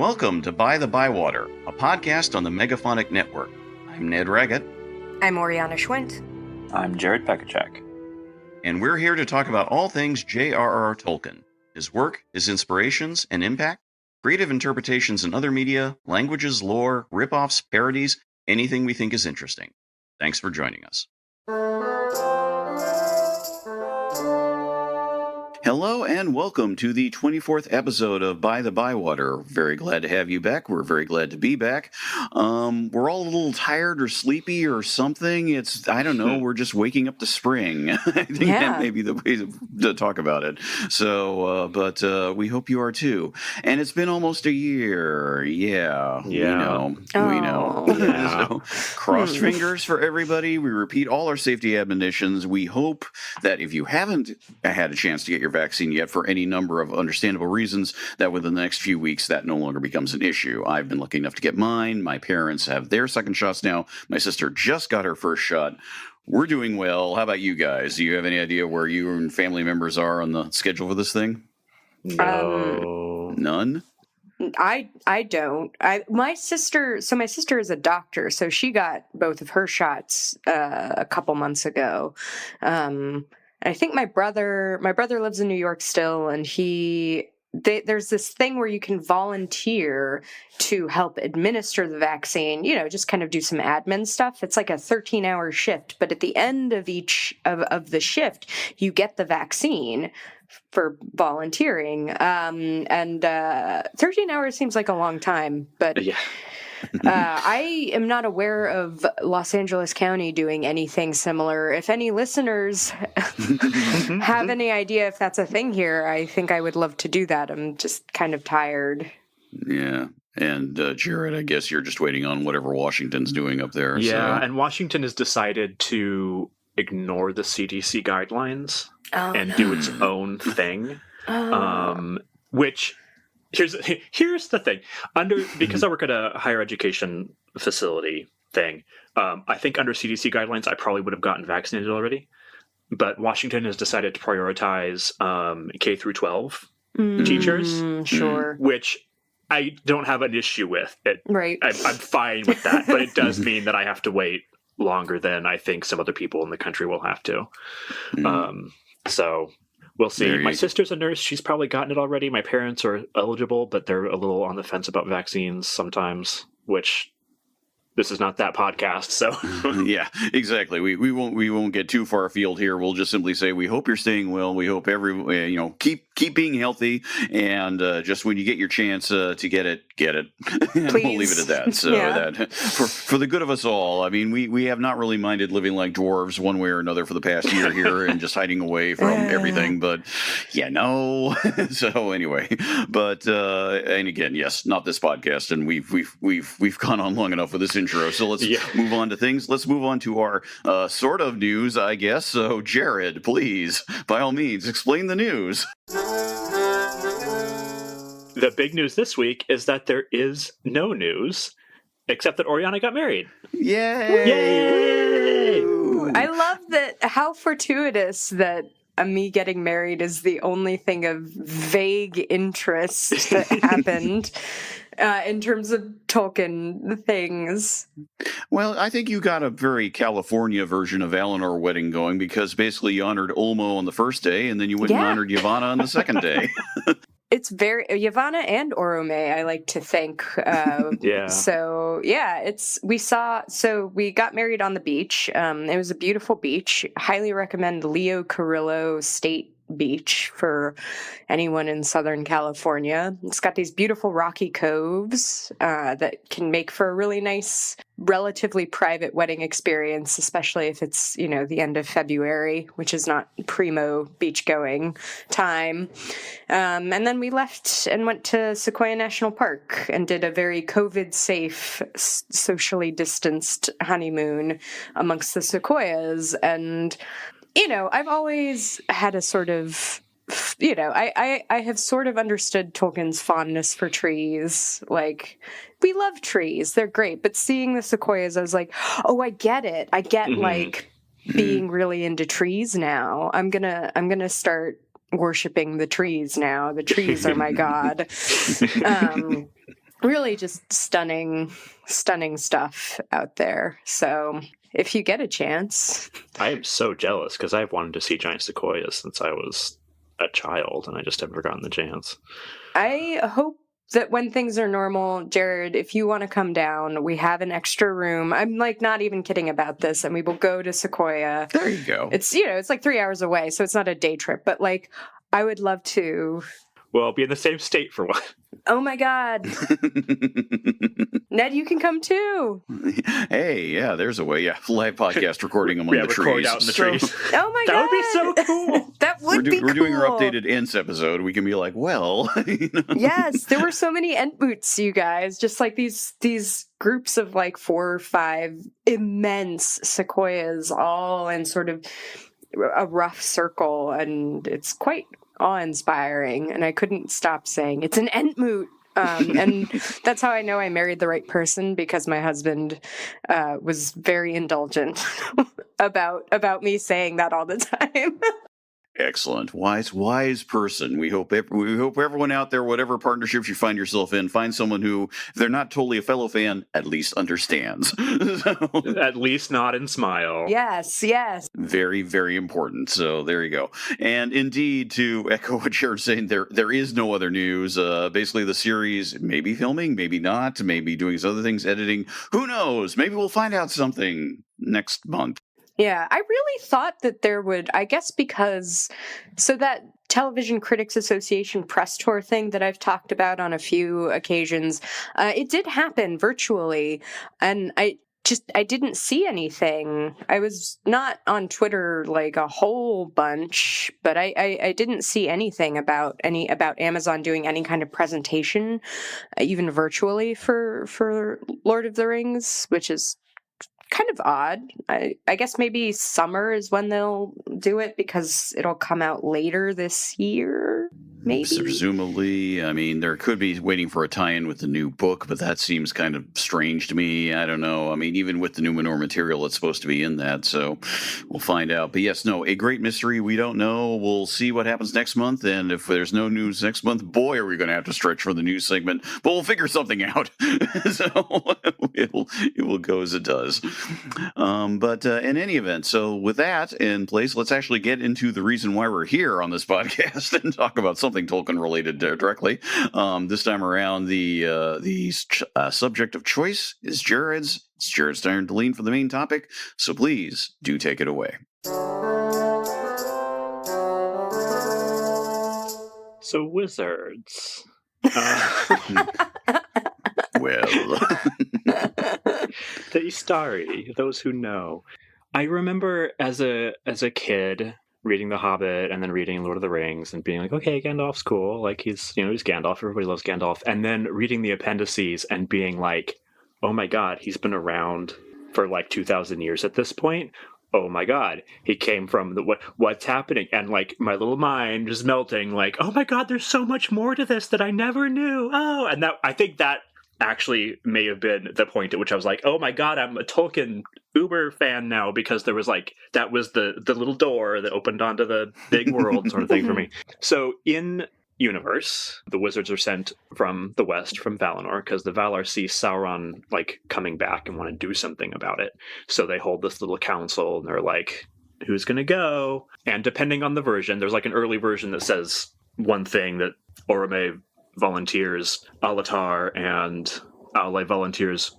Welcome to By-The-Bywater, a podcast on the Megaphonic Network. I'm Ned Raggett. I'm Oriana Schwint. I'm Jared Pekacek. And we're here to talk about all things J.R.R. Tolkien, his work, his inspirations and impact, creative interpretations in other media, languages, lore, rip-offs, parodies, anything we think is interesting. Thanks for joining us. Hello and welcome to the 24th episode of By-The-Bywater. Very glad to have you back. We're very glad to be back. We're all a little tired or sleepy or something. I don't know, we're just waking up to spring. I think that may be the way to talk about it. So, but we hope you are too. And it's been almost a year. Yeah. We know. Yeah. So, cross fingers for everybody. We repeat all our safety admonitions. We hope that if you haven't had a chance to get your vaccine yet for any number of understandable reasons, that within the next few weeks that no longer becomes an issue. I've been lucky enough to get mine. My parents have their second shots now. My sister just got her first shot. We're doing well. How about you guys? Do you have any idea where you and family members are on the schedule for this thing? No. None? I don't. My sister is a doctor, so she got both of her shots a couple months ago. I think my brother lives in New York still, and there's this thing where you can volunteer to help administer the vaccine, just kind of do some admin stuff. It's like a 13-hour shift, but at the end of each of the shift, you get the vaccine for volunteering. And 13 hours seems like a long time, but Yeah. I am not aware of Los Angeles County doing anything similar. If any listeners have any idea if that's a thing here, I think I would love to do that. I'm just kind of tired. Yeah. And Jared, I guess you're just waiting on whatever Washington's doing up there. Yeah, so. And Washington has decided to ignore the CDC guidelines and do its own thing, which... Here's the thing. Because I work at a higher education facility thing, I think under CDC guidelines, I probably would have gotten vaccinated already. But Washington has decided to prioritize K through 12 teachers, Sure. which I don't have an issue with. Right. I'm fine with that, but it does mean that I have to wait longer than I think some other people in the country will have to. So... We'll see. My sister's a nurse. She's probably gotten it already. My parents are eligible, but they're a little on the fence about vaccines sometimes, which this is not that podcast, so. Yeah, exactly. We won't get too far afield here. We'll just simply say we hope you're staying well. We hope keep being healthy, and just when you get your chance to get it. And we'll leave it at that. So that for the good of us all. I mean, we have not really minded living like dwarves one way or another for the past year here and just hiding away from everything. But So anyway, but and again, yes, not this podcast, and we've gone on long enough with this intro. So let's move on to things. Let's move on to our sort of news, I guess. So Jared, please, by all means, explain the news. The big news this week is that there is no news, except that Oriana got married. Yay! Yay! I love that. How fortuitous that me getting married is the only thing of vague interest that happened in terms of Tolkien things. Well, I think you got a very California version of Valinor wedding going, because basically you honored Olmo on the first day, and then you went and honored Yavanna on the second day. It's very Yavanna and Orome, I like to think. So we got married on the beach. It was a beautiful beach. Highly recommend Leo Carrillo State Beach for anyone in Southern California. It's got these beautiful rocky coves that can make for a really nice, relatively private wedding experience, especially if it's, the end of February, which is not primo beach going time. And then we left and went to Sequoia National Park and did a very COVID-safe, socially distanced honeymoon amongst the sequoias. And I've always had a sort of, I have sort of understood Tolkien's fondness for trees. Like, we love trees. They're great. But seeing the sequoias, I was like, oh, I get it. I get, being really into trees now. I'm gonna start worshiping the trees now. The trees are my god. really just stunning stuff out there. So if you get a chance. I am so jealous because I've wanted to see giant sequoias since I was a child, and I just haven't gotten the chance. I hope that when things are normal, Jared, if you want to come down, we have an extra room. I'm like not even kidding about this, and we will go to Sequoia. There you go. It's, you know, it's like 3 hours away, so it's not a day trip, but like I would love to. Well, I'll be in the same state for one. Oh my God. Ned, you can come too. Hey, yeah, there's a way. Yeah, live podcast recording among the trees. Out in the trees. Oh my God. That would be so cool. That would be cool. We're doing our updated Ents episode. We can be like, well, you know. Yes, there were so many Ent boots, you guys. Just like these groups of like 4 or 5 immense sequoias, all in sort of a rough circle, and it's quite awe-inspiring. And I couldn't stop saying it's an Entmoot. And that's how I know I married the right person, because my husband was very indulgent about me saying that all the time. Excellent. Wise person. We hope everyone out there, whatever partnerships you find yourself in, find someone who, if they're not totally a fellow fan, at least understands. At least nod and smile. Yes. Very, very important. So there you go. And indeed, to echo what you're saying, there is no other news. Basically, the series may be filming, maybe not, maybe doing some other things, editing. Who knows? Maybe we'll find out something next month. Yeah, I really thought that there would, I guess because, so that Television Critics Association press tour thing that I've talked about on a few occasions, it did happen virtually, and I didn't see anything. I was not on Twitter like a whole bunch, but I didn't see anything about Amazon doing any kind of presentation, even virtually for Lord of the Rings, which is kind of odd. I guess maybe summer is when they'll do it, because it'll come out later this year, maybe. Presumably. I mean, there could be waiting for a tie-in with the new book, but that seems kind of strange to me. I don't know. I mean, even with the Numenor material, it's supposed to be in that, so we'll find out. But yes, no, a great mystery. We don't know. We'll see what happens next month, and if there's no news next month, boy, are we going to have to stretch for the news segment. But we'll figure something out. So it will go as it does. But in any event, so with that in place, let's actually get into the reason why we're here on this podcast and talk about something Tolkien related directly. This time around, the subject of choice is Jared's. It's Jared's turn to lean for the main topic, so please do take it away. So wizards. Well, the Istari, those who know. I remember as a kid reading The Hobbit and then reading Lord of the Rings and being like, okay, Gandalf's cool. Like he's Gandalf. Everybody loves Gandalf. And then reading the appendices and being like, oh my God, he's been around for like 2,000 years at this point. Oh my God, he came from what's happening? And like my little mind just melting like, oh my God, there's so much more to this that I never knew. Oh, and I think that actually may have been the point at which I was like, oh my God, I'm a Tolkien uber fan now, because there was like, that was the little door that opened onto the big world sort of thing for me. So in universe, the wizards are sent from the west, from Valinor, because the Valar see Sauron like coming back and want to do something about it. So they hold this little council and they're like, who's going to go? And depending on the version, there's like an early version that says one thing, that Orome volunteers Alatar and Aule volunteers,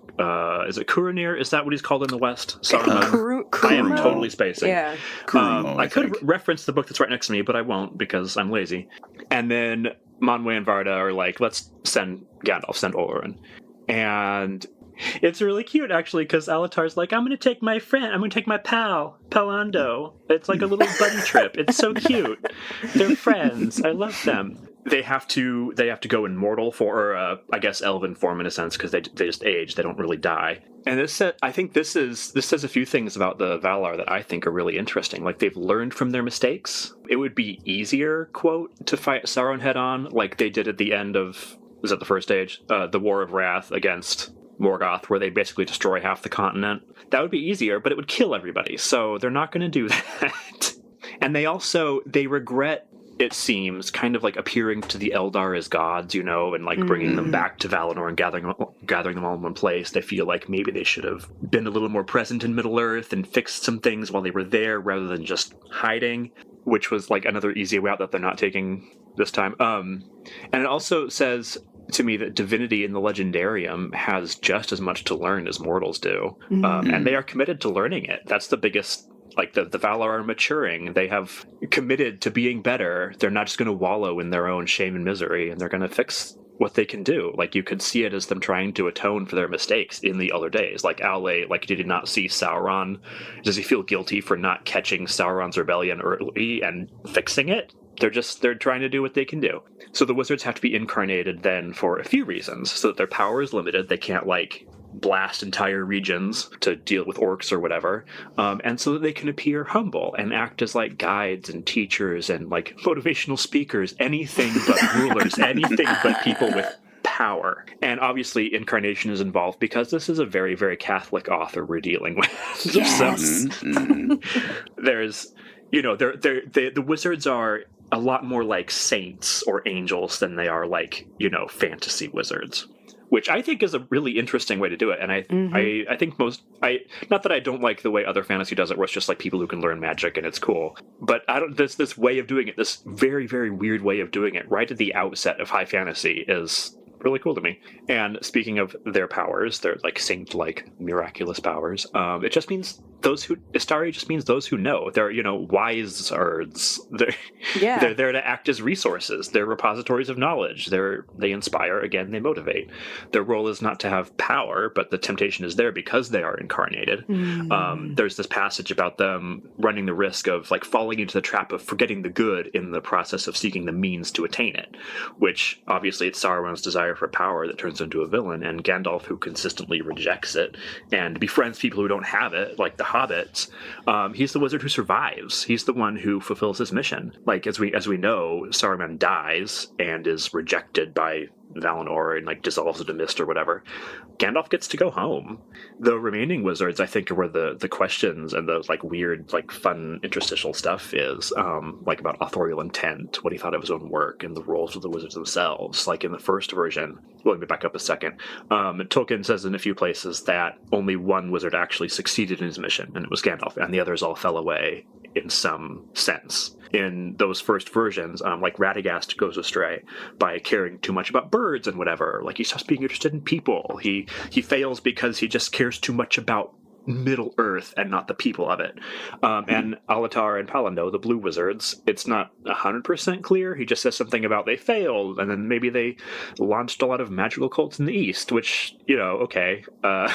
is it Kuranir? Is that what he's called in the West? Saruman. I am totally spacing. Yeah. I could reference the book that's right next to me, but I won't because I'm lazy. And then Manwë and Varda are like, let's send Gandalf, send Olorin. And it's really cute, actually, because Alatar's like, I'm going to take my friend, I'm going to take my pal, Palando. It's like a little buddy trip. It's so cute. They're friends. I love them. They have to go in mortal form, or I guess elven form in a sense, because they just age. They don't really die. And I think this says a few things about the Valar that I think are really interesting. Like, they've learned from their mistakes. It would be easier, quote, to fight Sauron head on, like they did at the end of, was that the First Age? The War of Wrath against Morgoth, where they basically destroy half the continent. That would be easier, but it would kill everybody. So they're not going to do that. And they regret it seems, kind of like appearing to the Eldar as gods, and like bringing them back to Valinor and gathering them all in one place. They feel like maybe they should have been a little more present in Middle-earth and fixed some things while they were there rather than just hiding, which was like another easy way out that they're not taking this time. And it also says to me that divinity in the Legendarium has just as much to learn as mortals do. And they are committed to learning it. That's the biggest... Like the Valar are maturing. They have committed to being better. They're not just going to wallow in their own shame and misery, and they're going to fix what they can do. Like, you could see it as them trying to atone for their mistakes in the other days. Like, Aule, like, did he not see Sauron? Does he feel guilty for not catching Sauron's rebellion early and fixing it? They're trying to do what they can do. So the wizards have to be incarnated then for a few reasons. So that their power is limited. They can't, like, blast entire regions to deal with orcs or whatever, and so that they can appear humble and act as like guides and teachers and like motivational speakers, anything but rulers, anything but people with power. And obviously incarnation is involved because this is a very, very Catholic author we're dealing with. Yes. So there's, the wizards are a lot more like saints or angels than they are like, fantasy wizards, which I think is a really interesting way to do it. And I think not that I don't like the way other fantasy does it, where it's just like people who can learn magic and it's cool, but this way of doing it, this very, very weird way of doing it right at the outset of high fantasy is really cool to me. And speaking of their powers, they're like saint-like miraculous powers. It just means Istari just means those who know. They're, wizards. They're there to act as resources. They're repositories of knowledge. They inspire, again, they motivate. Their role is not to have power, but the temptation is there because they are incarnated. There's this passage about them running the risk of like falling into the trap of forgetting the good in the process of seeking the means to attain it, which obviously it's Sauron's desire for power that turns into a villain, and Gandalf, who consistently rejects it and befriends people who don't have it, like the hobbits. He's the wizard who survives. He's the one who fulfills his mission. Like, as we know, Saruman dies and is rejected by Valinor and like dissolves into mist or whatever. Gandalf gets to go home. The remaining wizards, I think, are where the questions and the like weird, like fun interstitial stuff is, like about authorial intent, what he thought of his own work, and the roles of the wizards themselves. Like in the first version, let me back up a second. Tolkien says in a few places that only one wizard actually succeeded in his mission, and it was Gandalf, and the others all fell away in some sense. In those first versions, like Radagast goes astray by caring too much about birds and whatever. Like, he stops being interested in people. He fails because he just cares too much about Middle Earth and not the people of it. And Alatar and Palando, the blue wizards, it's not 100% clear. He just says something about they failed, and then maybe they launched a lot of magical cults in the East, which, okay. I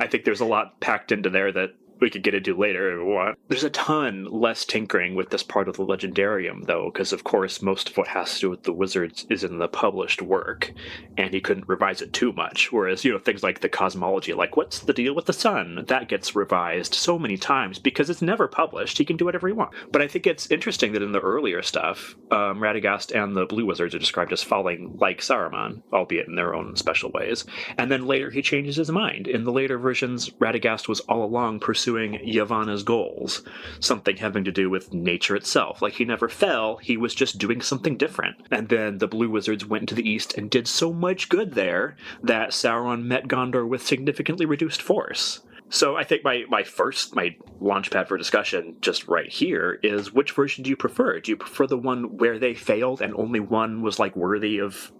think there's a lot packed into there that we could get into later if we want. There's a ton less tinkering with this part of the Legendarium, though, because of course most of what has to do with the wizards is in the published work, and he couldn't revise it too much. Whereas, things like the cosmology, like what's the deal with the sun, that gets revised so many times because it's never published. He can do whatever he wants. But I think it's interesting that in the earlier stuff, Radagast and the blue wizards are described as falling like Saruman, albeit in their own special ways. And then later he changes his mind. In the later versions, Radagast was all along pursuing Yavanna's goals, something having to do with nature itself. Like, he never fell, he was just doing something different. And then the blue wizards went to the east and did so much good there that Sauron met Gondor with significantly reduced force. So I think my launchpad for discussion just right here is, which version do you prefer? Do you prefer the one where they failed and only one was like worthy of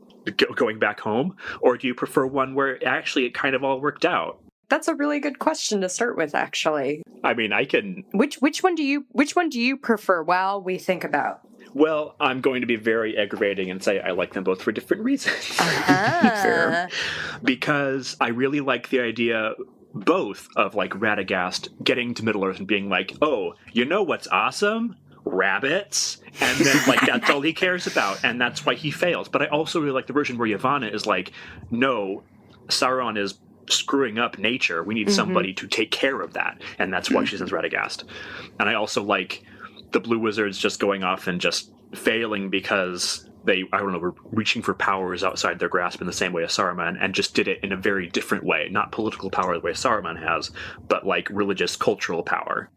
going back home? Or do you prefer one where actually it kind of all worked out? That's a really good question to start with, actually. I mean, I can... Which one do you prefer while we think about? Well, I'm going to be very aggravating and say I like them both for different reasons. Fair. Because I really like the idea both of like Radagast getting to Middle-earth and being like, oh, you know what's awesome? Rabbits. And then like that's all he cares about, and that's why he fails. But I also really like the version where Yavanna is like, no, Sauron is screwing up nature. We need somebody to take care of that. And that's why she sends Radagast. And I also like the blue wizards just going off and just failing because they, were reaching for powers outside their grasp in the same way as Saruman, and just did it in a very different way. Not political power the way Saruman has, but like religious, cultural power.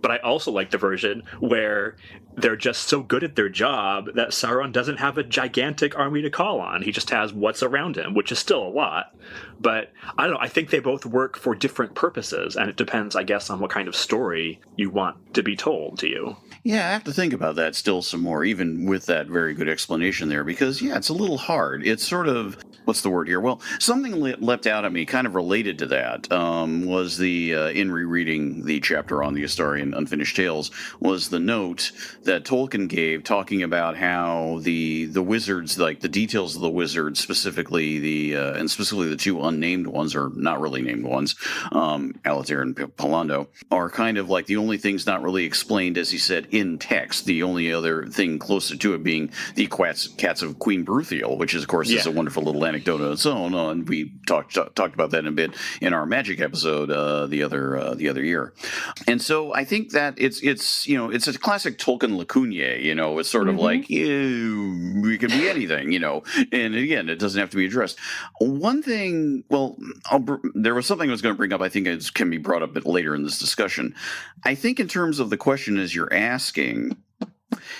But I also like the version where they're just so good at their job that Sauron doesn't have a gigantic army to call on. He just has what's around him, which is still a lot. But I don't know. I think they both work for different purposes, and it depends, I guess, on what kind of story you want to be told to you. Yeah, I have to think about that still some more, even with that very good explanation there, because, yeah, it's a little hard. It's sort of, what's the word here? Well, something leapt out at me kind of related to that was in rereading the chapter on the Istari and Unfinished Tales, was the note that Tolkien gave talking about how the wizards, like the details of the wizards, specifically and specifically the two unnamed ones, or not really named ones, Alatar and Palando, are kind of like the only things not really explained, as he said, in text. The only other thing closer to it being the cats of Queen Bruthiel, which is, of course, is a wonderful little anecdote on its own. And we talked about that in a bit in our magic episode the other year. And so I think that it's a classic Tolkien lacuna. It's sort of like we can be anything. And again, it doesn't have to be addressed. One thing, well, there was something I was going to bring up. I think it can be brought up a bit later in this discussion. I think in terms of the question as you're asking,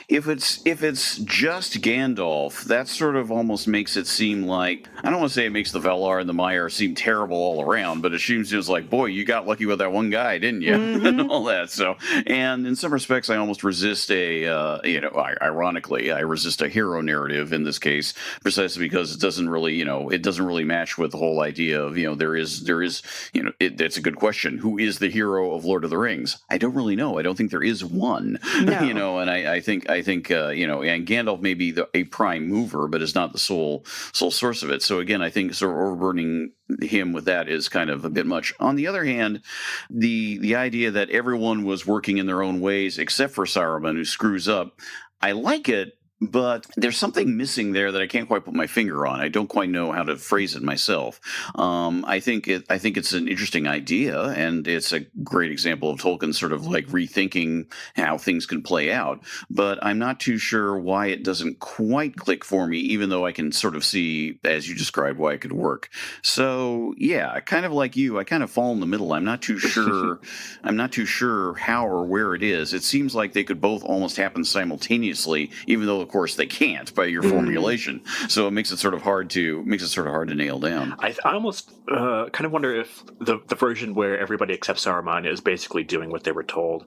if it's just Gandalf, that sort of almost makes it seem like, I don't want to say it makes the Valar and the Maiar seem terrible all around, but it seems just like, boy, you got lucky with that one guy, didn't you? And all that. So, and in some respects, I almost resist ironically, I resist a hero narrative in this case, precisely because it doesn't really match with the whole idea of, it's a good question. Who is the hero of Lord of the Rings? I don't really know. I don't think there is one, No. And I think and Gandalf may be a prime mover, but is not the sole source of it. So again, I think sort of overburdening him with that is kind of a bit much. On the other hand, the idea that everyone was working in their own ways except for Saruman, who screws up, I like it. But there's something missing there that I can't quite put my finger on. I don't quite know how to phrase it myself. I think it's an interesting idea, and it's a great example of Tolkien sort of like rethinking how things can play out. But I'm not too sure why it doesn't quite click for me, even though I can sort of see, as you described, why it could work. So yeah, kind of like you, I kind of fall in the middle. I'm not too sure. I'm not too sure how or where it is. It seems like they could both almost happen simultaneously, even though, of course, they can't by your formulation. So it makes it sort of hard to nail down. I almost kind of wonder if the version where everybody except Saruman is basically doing what they were told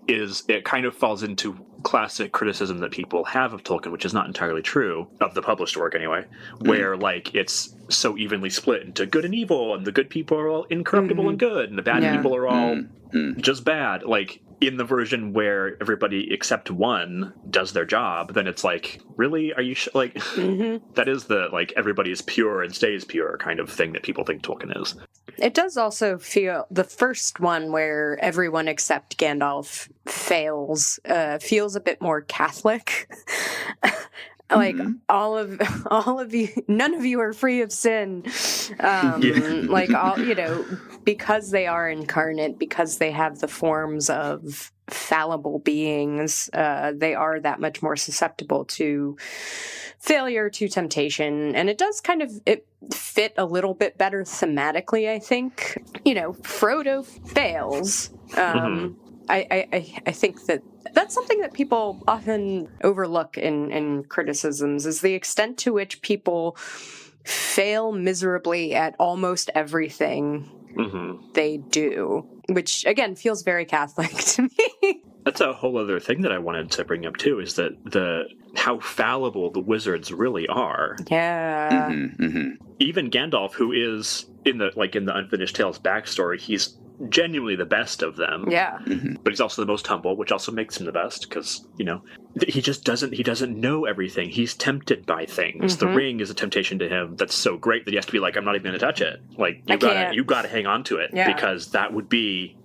it kind of falls into classic criticism that people have of Tolkien, which is not entirely true of the published work anyway, where like it's so evenly split into good and evil, and the good people are all incorruptible and good, and the bad people are all just bad. Like in the version where everybody except one does their job, then it's like, really, are you that is the like everybody is pure and stays pure kind of thing that people think Tolkien is. It does also feel, the first one where everyone except Gandalf fails feels a bit more Catholic. Like all of you, none of you are free of sin. Like all, because they are incarnate, because they have the forms of fallible beings, they are that much more susceptible to failure, to temptation, and it does kind of fit a little bit better thematically, I think. Frodo fails. I think that's something that people often overlook in criticisms, is the extent to which people fail miserably at almost everything they do, which again feels very Catholic to me. That's a whole other thing that I wanted to bring up too, is that how fallible the wizards really are. Yeah. Even Gandalf, who is in the Unfinished Tales backstory, he's genuinely the best of them. Yeah. But he's also the most humble, which also makes him the best, because he just doesn't know everything. He's tempted by things. The ring is a temptation to him that's so great that he has to be like, I'm not even going to touch it. Like you gotta hang on to it, because that would be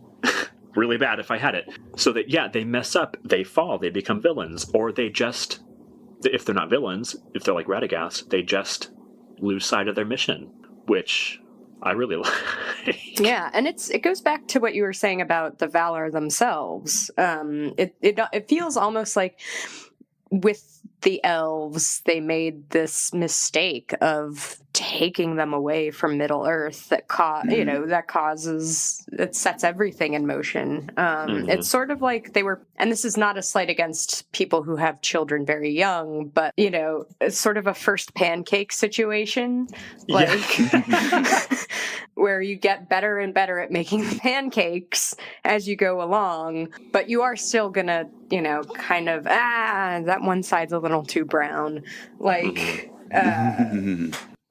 really bad if I had it. So that they mess up, they fall, they become villains, or they just, if they're not villains, if they're like Radagast, they just lose sight of their mission, which I really like. Yeah, and it goes back to what you were saying about the Valar themselves. It feels almost like with the elves, they made this mistake of taking them away from Middle Earth that that sets everything in motion. It's sort of like they were, and this is not a slight against people who have children very young, but it's sort of a first pancake situation, where you get better and better at making pancakes as you go along, but you are still gonna, kind of, that one side's a little too brown.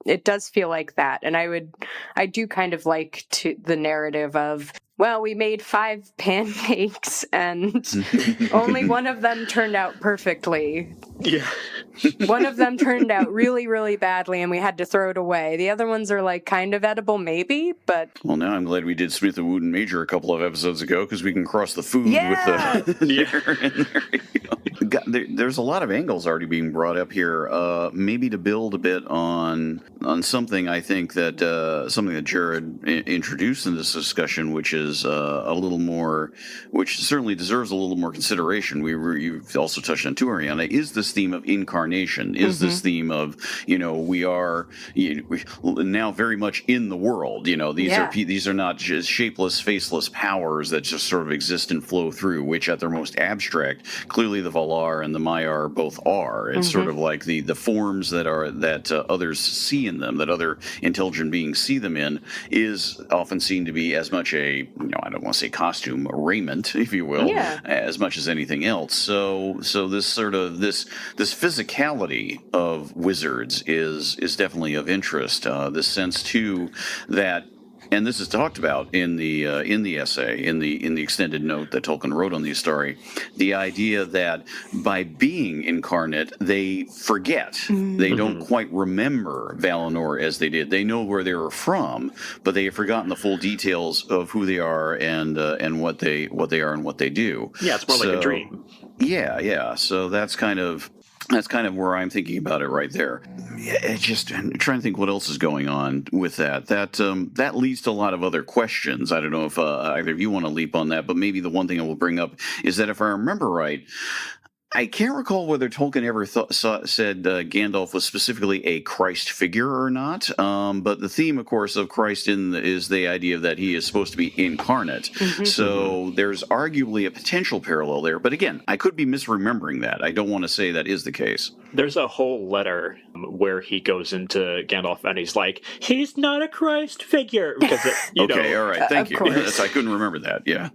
It does feel like that. And I do kind of like the narrative of, well, we made 5 pancakes and only one of them turned out perfectly. Yeah. One of them turned out really, really badly and we had to throw it away. The other ones are like kind of edible, maybe, but... Well, now I'm glad we did Smith and Wooten Major a couple of episodes ago, because we can cross the food with the... There's a lot of angles already being brought up here. Maybe to build a bit on something I think that something that Jared introduced in this discussion, which is a little more, which certainly deserves a little more consideration. You've also touched on too, Oriana, is this theme of incarnation? Is this theme of we are now very much in the world? These are not just shapeless, faceless powers that just sort of exist and flow through. Which at their most abstract, clearly the Valar and the Maiar both are. It's sort of like the forms that others see in them, that other intelligent beings see them in, is often seen to be as much a, I don't want to say costume, a raiment, if you will, as much as anything else. So this sort of this physicality of wizards is definitely of interest. This sense too that. And this is talked about in the essay, in the extended note that Tolkien wrote on the Istari, the idea that by being incarnate, they forget. They don't quite remember Valinor as they did. They know where they were from, but they have forgotten the full details of who they are and what they are and what they do. Yeah, it's more like a dream. Yeah. So that's kind of where I'm thinking about it right there. I'm trying to think what else is going on with that. That leads to a lot of other questions. I don't know if either of you want to leap on that, but maybe the one thing I will bring up is that if I remember right, I can't recall whether Tolkien ever said Gandalf was specifically a Christ figure or not, but the theme, of course, of Christ is the idea that he is supposed to be incarnate. So there's arguably a potential parallel there, but again, I could be misremembering that. I don't want to say that is the case. There's a whole letter where he goes into Gandalf and he's like, he's not a Christ figure. Because all right, thank you. I couldn't remember that, yeah.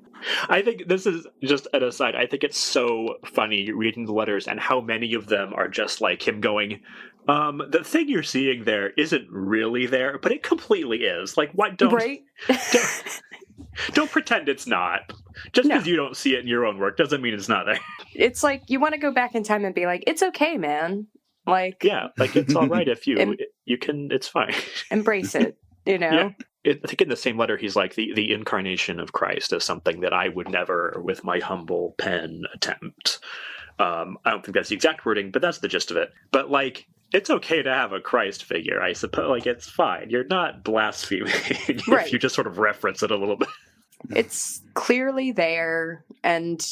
I think this is just an aside. I think it's so funny reading the letters and how many of them are just like him going, the thing you're seeing there isn't really there, but it completely is. Like, what? Don't pretend it's not. Just because you don't see it in your own work doesn't mean it's not there. It's like you want to go back in time and be like, it's okay, man. Like, yeah, like it's all right if you can. It's fine. Embrace it. Yeah. I think in the same letter, he's like, the incarnation of Christ is something that I would never, with my humble pen, attempt. I don't think that's the exact wording, but that's the gist of it. But, like, it's okay to have a Christ figure, I suppose. Like, it's fine. You're not blaspheming if you just sort of reference it a little bit. It's clearly there and,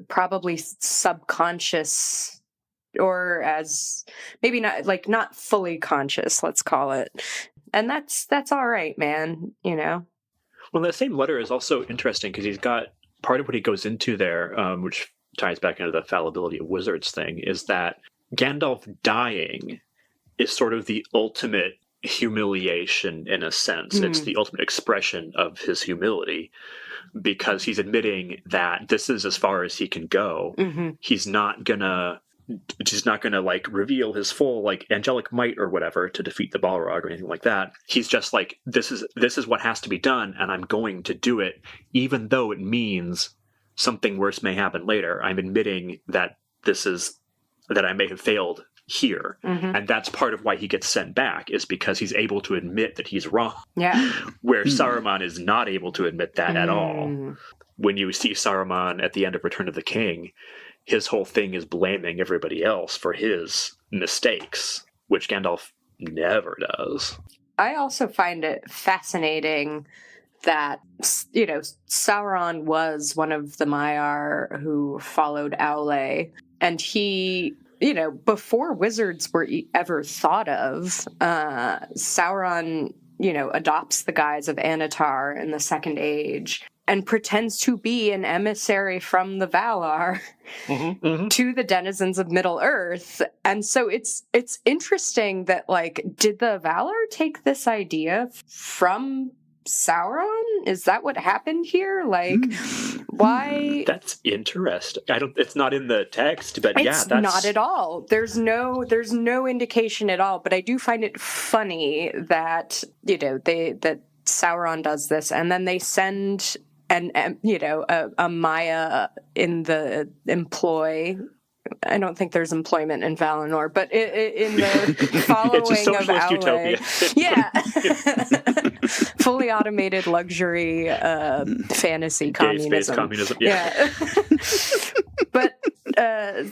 probably subconscious, or as maybe not fully conscious, let's call it. And that's all right, man, Well, that same letter is also interesting because he's got part of what he goes into there, which ties back into the fallibility of wizards thing, is that Gandalf dying is sort of the ultimate humiliation in a sense. It's the ultimate expression of his humility because he's admitting that this is as far as he can go. He's not gonna like reveal his full like angelic might or whatever to defeat the Balrog or anything like that. He's just like, this is what has to be done, and I'm going to do it, even though it means something worse may happen later. I'm admitting that that I may have failed here, and that's part of why he gets sent back, is because he's able to admit that he's wrong. Yeah, where Saruman is not able to admit that at all. When you see Saruman at the end of Return of the King, his whole thing is blaming everybody else for his mistakes, which Gandalf never does. I also find it fascinating that, Sauron was one of the Maiar who followed Aule. and he, before wizards were ever thought of, Sauron, adopts the guise of Anatar in the Second Age and pretends to be an emissary from the Valar to the denizens of Middle-earth. And so it's interesting that, did the Valar take this idea from Sauron? Is that what happened here? Why? That's interesting. It's not in the text, but it's not at all. There's no indication at all. But I do find it funny that that Sauron does this, and then they send a Maya in the employ. I don't think there's employment in Valinor, but in the following it's a socialist of Aule, utopia. Yeah, fully automated luxury fantasy communism. Space communism. Yeah. But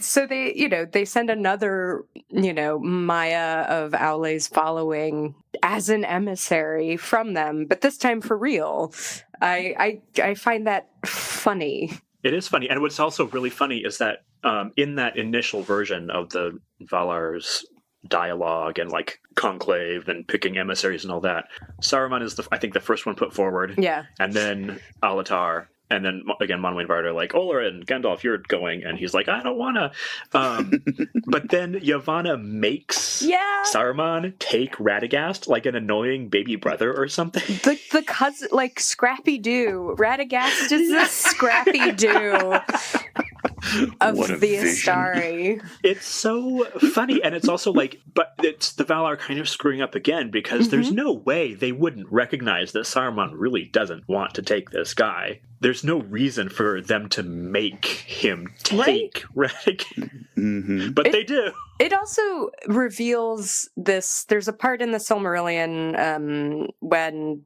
so they send another Maya of Aule's following as an emissary from them, but this time for real. I find that funny. It is funny, and what's also really funny is that in that initial version of the Valar's dialogue and conclave and picking emissaries and all that, Saruman is I think the first one put forward. Yeah, and then Alatar. And then again, Manwë and Vardar Olar and Gandalf, you're going, and he's like, I don't want to. But then Yavanna makes Saruman take Radagast like an annoying baby brother or something. The cousin, Scrappy-Doo. Radagast is the Scrappy-Doo of the Istari. It's so funny, and it's also but it's the Valar kind of screwing up again because there's no way they wouldn't recognize that Saruman really doesn't want to take this guy. There's no reason for them to make him take Radagast, but they do. It also reveals this. There's a part in the Silmarillion when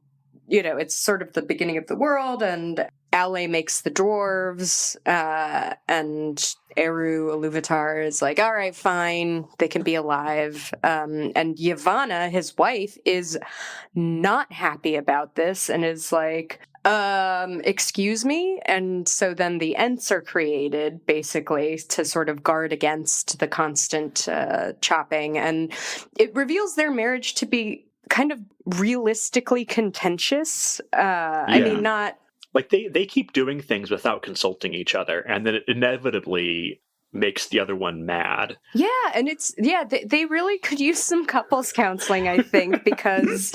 it's sort of the beginning of the world, and Aule makes the dwarves, and Eru Iluvatar is like, all right, fine, they can be alive. And Yavanna, his wife, is not happy about this and is like, excuse me? And so then the Ents are created, basically, to sort of guard against the constant chopping. And it reveals their marriage to be kind of realistically contentious. I mean, not... they keep doing things without consulting each other, and then it inevitably makes the other one mad. Yeah, and they really could use some couples counseling, I think, because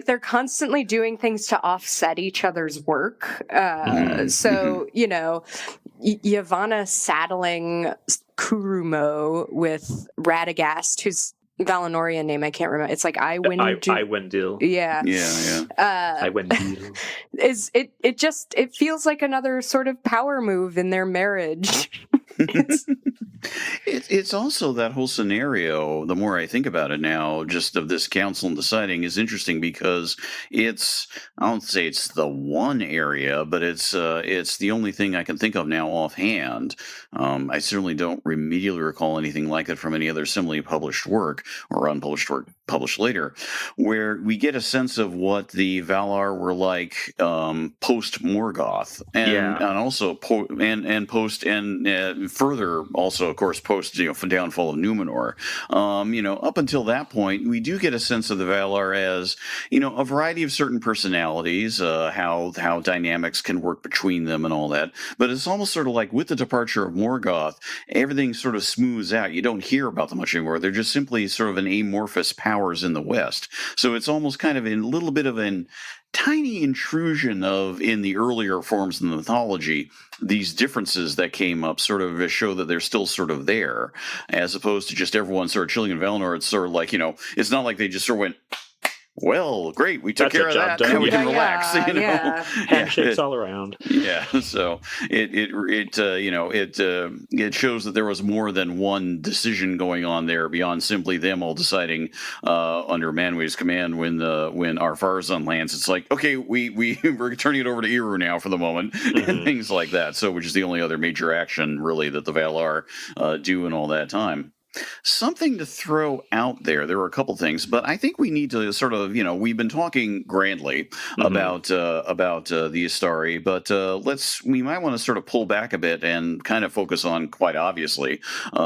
they're constantly doing things to offset each other's work. So, Yavanna saddling Kurumo with Radagast, who's Valinorian name, I can't remember. It's Iwendil. Yeah. Iwendil. It feels like another sort of power move in their marriage. It's also that whole scenario, the more I think about it now, just of this council and deciding, is interesting because I don't say it's the one area, but it's the only thing I can think of now offhand. I certainly don't immediately recall anything like it from any other similarly published work or unpublished work published later, where we get a sense of what the Valar were like post Morgoth, and also post and further also, of course, post downfall of Numenor. Up until that point, we do get a sense of the Valar as a variety of certain personalities, how dynamics can work between them and all that. But it's almost sort of like with the departure of Morgoth, everything sort of smooths out. You don't hear about them much anymore. They're just simply sort of an amorphous powers in the West. So it's almost kind of a little bit of an tiny intrusion in the earlier forms of the mythology, these differences that came up sort of show that they're still sort of there, as opposed to just everyone sort of chilling in Valinor. It's sort of like, it's not like they just sort of went, well, great, we took care of that. Now we can relax. Handshakes all around. Yeah, so it shows that there was more than one decision going on there beyond simply them all deciding under Manwë's command when Ar-Pharazôn lands. It's like, okay, we're turning it over to Eru now for the moment, and things like that. So, which is the only other major action really that the Valar do in all that time. Something to throw out there. There were a couple things, but I think we need to sort of, we've been talking grandly about the Istari, but we might want to sort of pull back a bit and kind of focus on, quite obviously,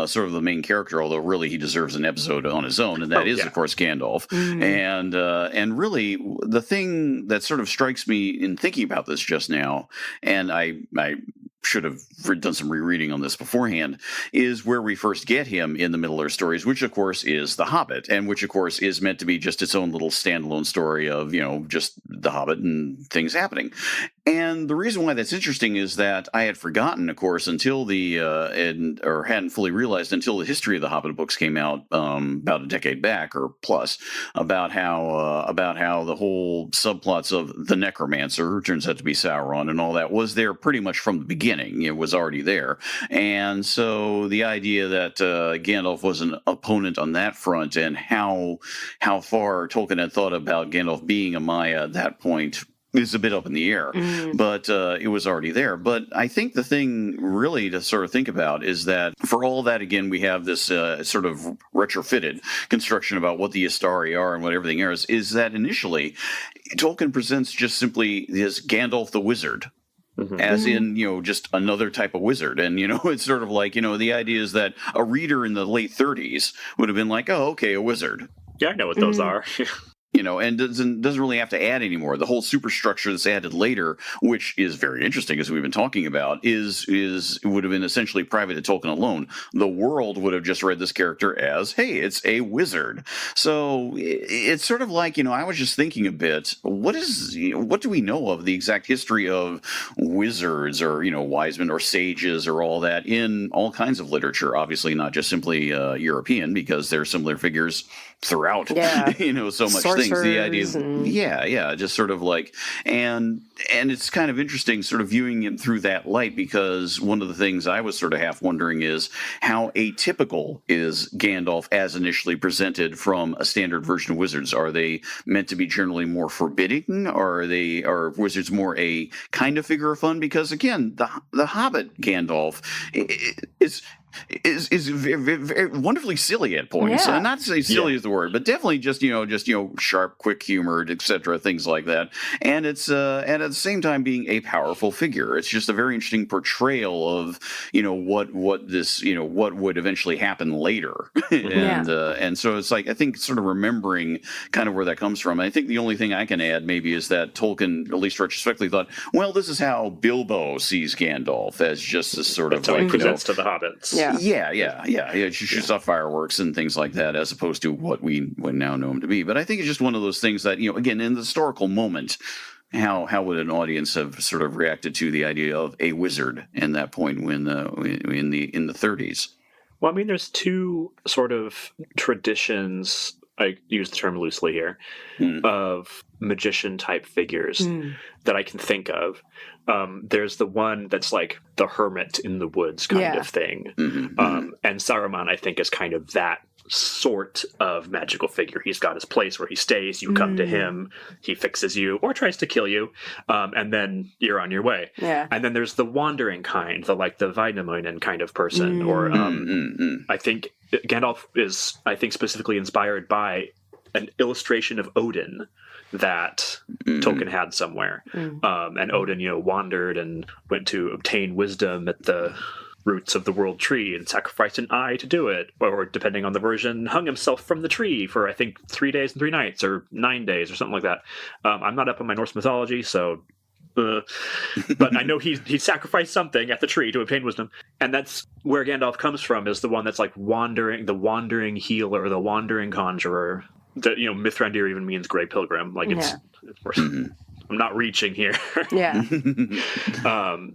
sort of the main character, although really he deserves an episode on his own, and that is, of course, Gandalf. And really, the thing that sort of strikes me in thinking about this just now, and I should have done some rereading on this beforehand, is where we first get him in the Middle-earth stories, which of course is The Hobbit, and which of course is meant to be just its own little standalone story of, just The Hobbit and things happening. And the reason why that's interesting is that I had forgotten, of course, until or hadn't fully realized until the history of the Hobbit books came out about a decade back or plus, about how the whole subplots of the Necromancer, who turns out to be Sauron, and all that was there pretty much from the beginning. It was already there, and so the idea that Gandalf was an opponent on that front, and how far Tolkien had thought about Gandalf being a Maya at that point is a bit up in the air, but it was already there. But I think the thing really to sort of think about is that for all that, again, we have this sort of retrofitted construction about what the Istari are and what everything is that initially Tolkien presents just simply this Gandalf the Wizard. As in, just another type of wizard. And, it's sort of like, the idea is that a reader in the late 30s would have been like, oh, okay, a wizard. Yeah, I know what those are. And doesn't really have to add anymore. The whole superstructure that's added later, which is very interesting, as we've been talking about, would have been essentially private to Tolkien alone. The world would have just read this character as, hey, it's a wizard. So it's sort of like, I was just thinking a bit, what do we know of the exact history of wizards or, wise men or sages or all that in all kinds of literature? Obviously not just simply European, because there are similar figures throughout, so much things. The idea of, just sort of like, and it's kind of interesting sort of viewing him through that light, because one of the things I was sort of half wondering is how atypical is Gandalf as initially presented from a standard version of wizards. Are they meant to be generally more forbidding? Are wizards more a kind of figure of fun? Because again, the Hobbit Gandalf is very, very wonderfully silly at points. Yeah. Not to say silly is the word, but definitely just sharp, quick humored, etc., things like that. And it's and at the same time being a powerful figure. It's just a very interesting portrayal of what would eventually happen later. And so it's like, I think sort of remembering kind of where that comes from. I think the only thing I can add maybe is that Tolkien, at least retrospectively, thought, well, this is how Bilbo sees Gandalf, as just this sort of like, he presents to the hobbits. He shoots off fireworks and things like that, as opposed to what we would now know him to be. But I think it's just one of those things that, again, in the historical moment, how would an audience have sort of reacted to the idea of a wizard in that point when in the 30s? Well, I mean, there's two sort of traditions, I use the term loosely here, of magician type figures that I can think of. There's the one that's like the hermit in the woods kind of thing. And Saruman, I think, is kind of that sort of magical figure. He's got his place where he stays. You come to him, he fixes you or tries to kill you, and then you're on your way. And then there's the wandering kind, the Vainamoinen kind of person. Or I think Gandalf is, specifically inspired by an illustration of Odin that Tolkien had somewhere. And Odin, wandered and went to obtain wisdom at the roots of the world tree and sacrificed an eye to do it, or depending on the version, hung himself from the tree for, I think, 3 days and 3 nights, or 9 days, or something like that. I'm not up on my Norse mythology, so... but I know he sacrificed something at the tree to obtain wisdom, and that's where Gandalf comes from, is the one that's like the wandering healer, the wandering conjurer. That Mithrandir even means Grey Pilgrim. Like it's, of course, I'm not reaching here.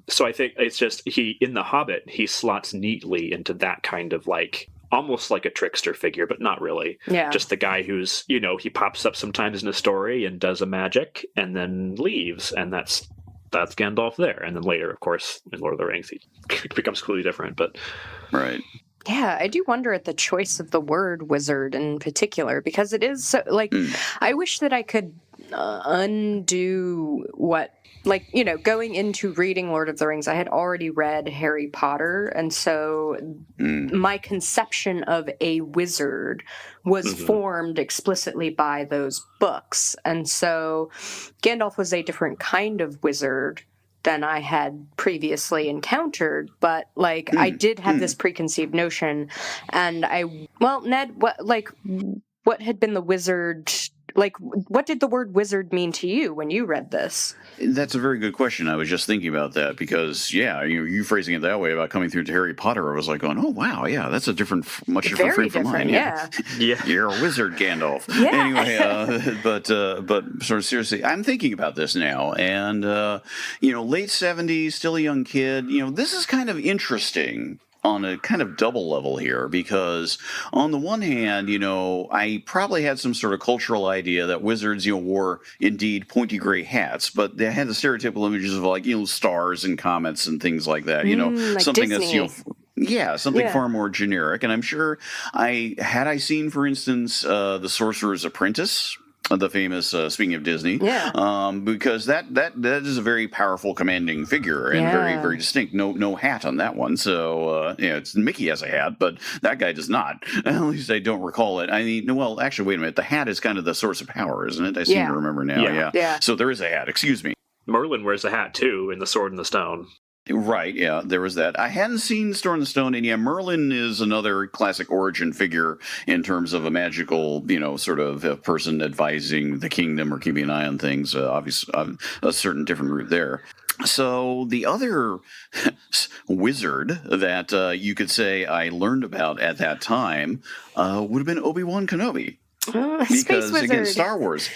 So I think it's just in The Hobbit, he slots neatly into that kind of like almost like a trickster figure, but not really. Just the guy who's he pops up sometimes in a story and does a magic and then leaves, and that's Gandalf there. And then later, of course, in Lord of the Rings, he becomes completely different. But right. Yeah, I do wonder at the choice of the word wizard in particular, because it is so, like, I wish that I could undo what, like, going into reading Lord of the Rings, I had already read Harry Potter, and so my conception of a wizard was formed explicitly by those books. And so Gandalf was a different kind of wizard than I had previously encountered, but I did have this preconceived notion, and Ned, what had been the wizard, what did the word wizard mean to you when you read this? That's a very good question. I was just thinking about that because, you phrasing it that way about coming through to Harry Potter, I was like going, oh, wow, yeah, that's a much different frame from mine. Yeah. You're a wizard, Gandalf. Yeah. Anyway, but sort of seriously, I'm thinking about this now, and, late 70s, still a young kid, this is kind of interesting on a kind of double level here, because on the one hand, I probably had some sort of cultural idea that wizards, wore indeed pointy gray hats, but they had the stereotypical images of stars and comets and things like that, like something Disney. that's, something far more generic. And I'm sure I seen, for instance, The Sorcerer's Apprentice, the famous, speaking of Disney, because that is a very powerful, commanding figure and very, very distinct. No hat on that one. So, Mickey has a hat, but that guy does not. At least I don't recall it. I mean, well, actually, wait a minute. The hat is kind of the source of power, isn't it? I seem to remember now. Yeah. So there is a hat. Excuse me. Merlin wears a hat, too, in The Sword and the Stone. Right, yeah, there was that. I hadn't seen Sword in the Stone, and Merlin is another classic origin figure in terms of a magical, sort of person advising the kingdom or keeping an eye on things. Obviously, a certain different route there. So the other wizard that you could say I learned about at that time would have been Obi-Wan Kenobi. Because again, Star Wars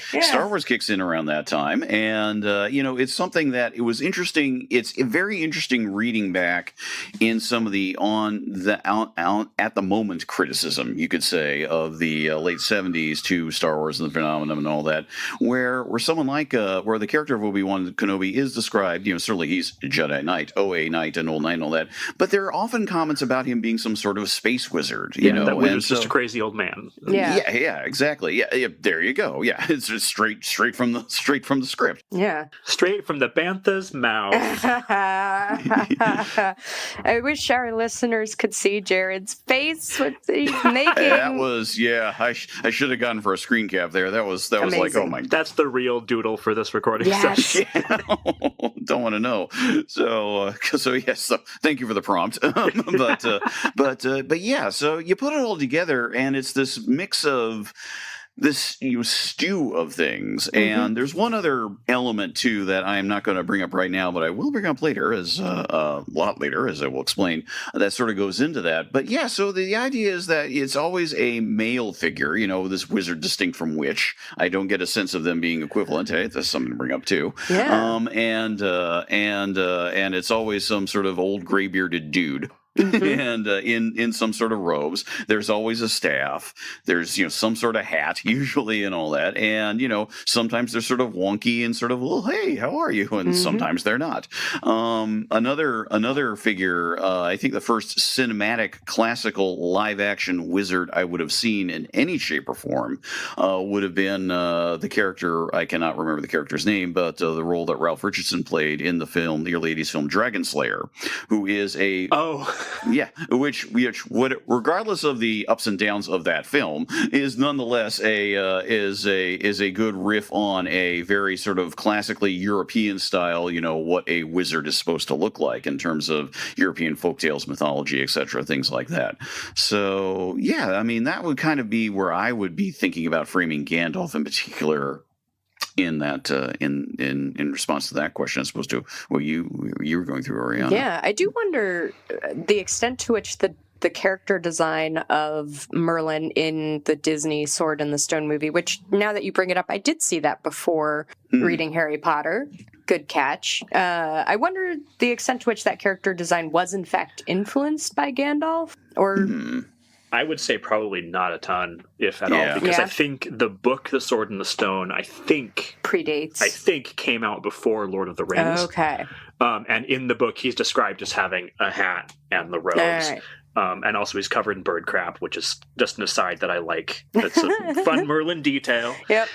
kicks in around that time, and it's something that it was interesting. It's very interesting reading back in some of the at the moment criticism, you could say, of the late 70s to Star Wars and the phenomenon and all that, where someone like where the character of Obi-Wan Kenobi is described, certainly he's a Jedi Knight, OA Knight, and Old Knight and all that, but there are often comments about him being some sort of space wizard, that wizard's just a crazy old man. Yeah, exactly. Yeah, there you go. Yeah, it's just straight from the script. Yeah, straight from the Bantha's mouth. I wish our listeners could see Jared's face. What he's making. That was I should have gone for a screen cap there. That was amazing. Like, oh my. That's the real doodle for this recording session. Don't want to know. So yes. So thank you for the prompt. but yeah. So you put it all together, and it's this mix of this stew of things. And there's one other element too that I'm not going to bring up right now, but I will bring up later, as a lot later, as I will explain, that sort of goes into that. But yeah, so the idea is that it's always a male figure, this wizard distinct from witch. I don't get a sense of them being equivalent. Hey, that's something to bring up too. Yeah. And it's always some sort of old gray bearded dude. And in some sort of robes. There's always a staff. There's some sort of hat usually and all that. And sometimes they're sort of wonky and sort of, well, hey, how are you? And sometimes they're not. Another figure. I think the first cinematic classical live action wizard I would have seen in any shape or form would have been the character. I cannot remember the character's name, but the role that Ralph Richardson played in the early 80s film Dragon Slayer, who is which regardless of the ups and downs of that film, is nonetheless is a good riff on a very sort of classically European style, what a wizard is supposed to look like in terms of European folktales, mythology, etc., things like that. So yeah, I mean that would kind of be where I would be thinking about framing Gandalf in particular. In that, in response to that question, as opposed to what you were going through, Oriana. Yeah, I do wonder the extent to which the character design of Merlin in the Disney Sword in the Stone movie, which now that you bring it up, I did see that before reading Harry Potter. Good catch. I wonder the extent to which that character design was in fact influenced by Gandalf, or. I would say probably not a ton, if at all, because I think the book, The Sword and the Stone, predates. I think came out before Lord of the Rings. Okay. And in the book, he's described as having a hat and the robes. Right. And also he's covered in bird crap, which is just an aside that I like. That's a fun Merlin detail. Yep.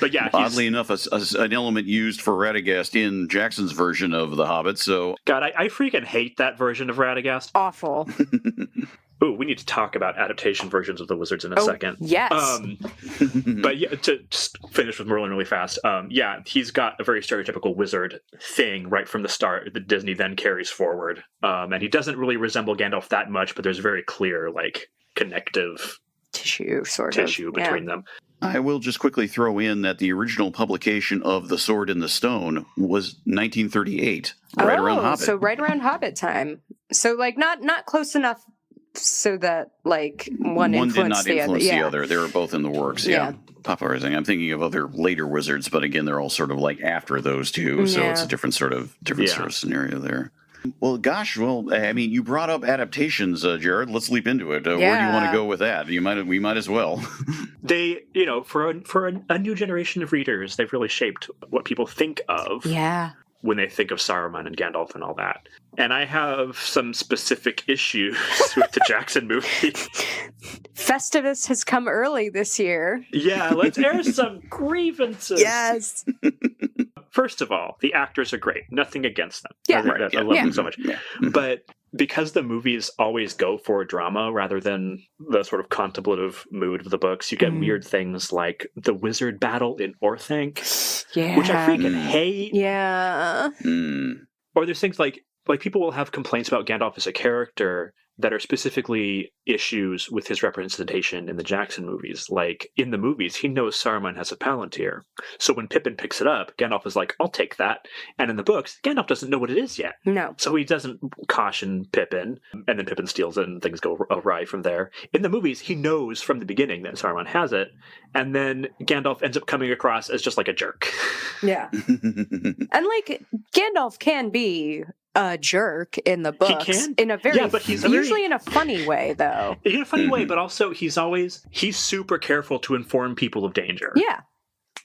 But yeah, oddly enough, an element used for Radagast in Jackson's version of The Hobbit. So, God, I freaking hate that version of Radagast. Awful. Ooh, we need to talk about adaptation versions of the wizards in a second. Yes. But yeah, to just finish with Merlin really fast. Yeah, he's got a very stereotypical wizard thing right from the start that Disney then carries forward. And he doesn't really resemble Gandalf that much, but there's very clear, like, connective tissue between them. I will just quickly throw in that the original publication of The Sword in the Stone was 1938, right around Hobbit. So right around Hobbit time. So, like, not close enough so that, like, one did not influence the other. other. They were both in the works. Yeah. Popularizing. I'm thinking of other later wizards, but again, they're all sort of like after those two, so it's a different sort of scenario there. Well, gosh, I mean, you brought up adaptations, Jared. Let's leap into it. Where do you want to go with that? We might as well. They, for a new generation of readers, they've really shaped what people think of. Yeah. When they think of Saruman and Gandalf and all that. And I have some specific issues with the Jackson movie. Festivus has come early this year. Yeah, let's air some grievances. Yes. First of all, the actors are great. Nothing against them. Yeah. I love them so much. Yeah. But because the movies always go for drama rather than the sort of contemplative mood of the books, you get weird things like the wizard battle in Orthanc, which I freaking hate. Yeah. Or there's things like people will have complaints about Gandalf as a character that are specifically issues with his representation in the Jackson movies. Like, in the movies, he knows Saruman has a Palantir. So when Pippin picks it up, Gandalf is like, I'll take that. And in the books, Gandalf doesn't know what it is yet. No. So he doesn't caution Pippin, and then Pippin steals it and things go awry from there. In the movies, he knows from the beginning that Saruman has it, and then Gandalf ends up coming across as just like a jerk. Yeah. And, like, Gandalf can be a jerk in the books. He can? In a very, but he's usually in a funny way, though. In a funny way, but also he's super careful to inform people of danger. Yeah.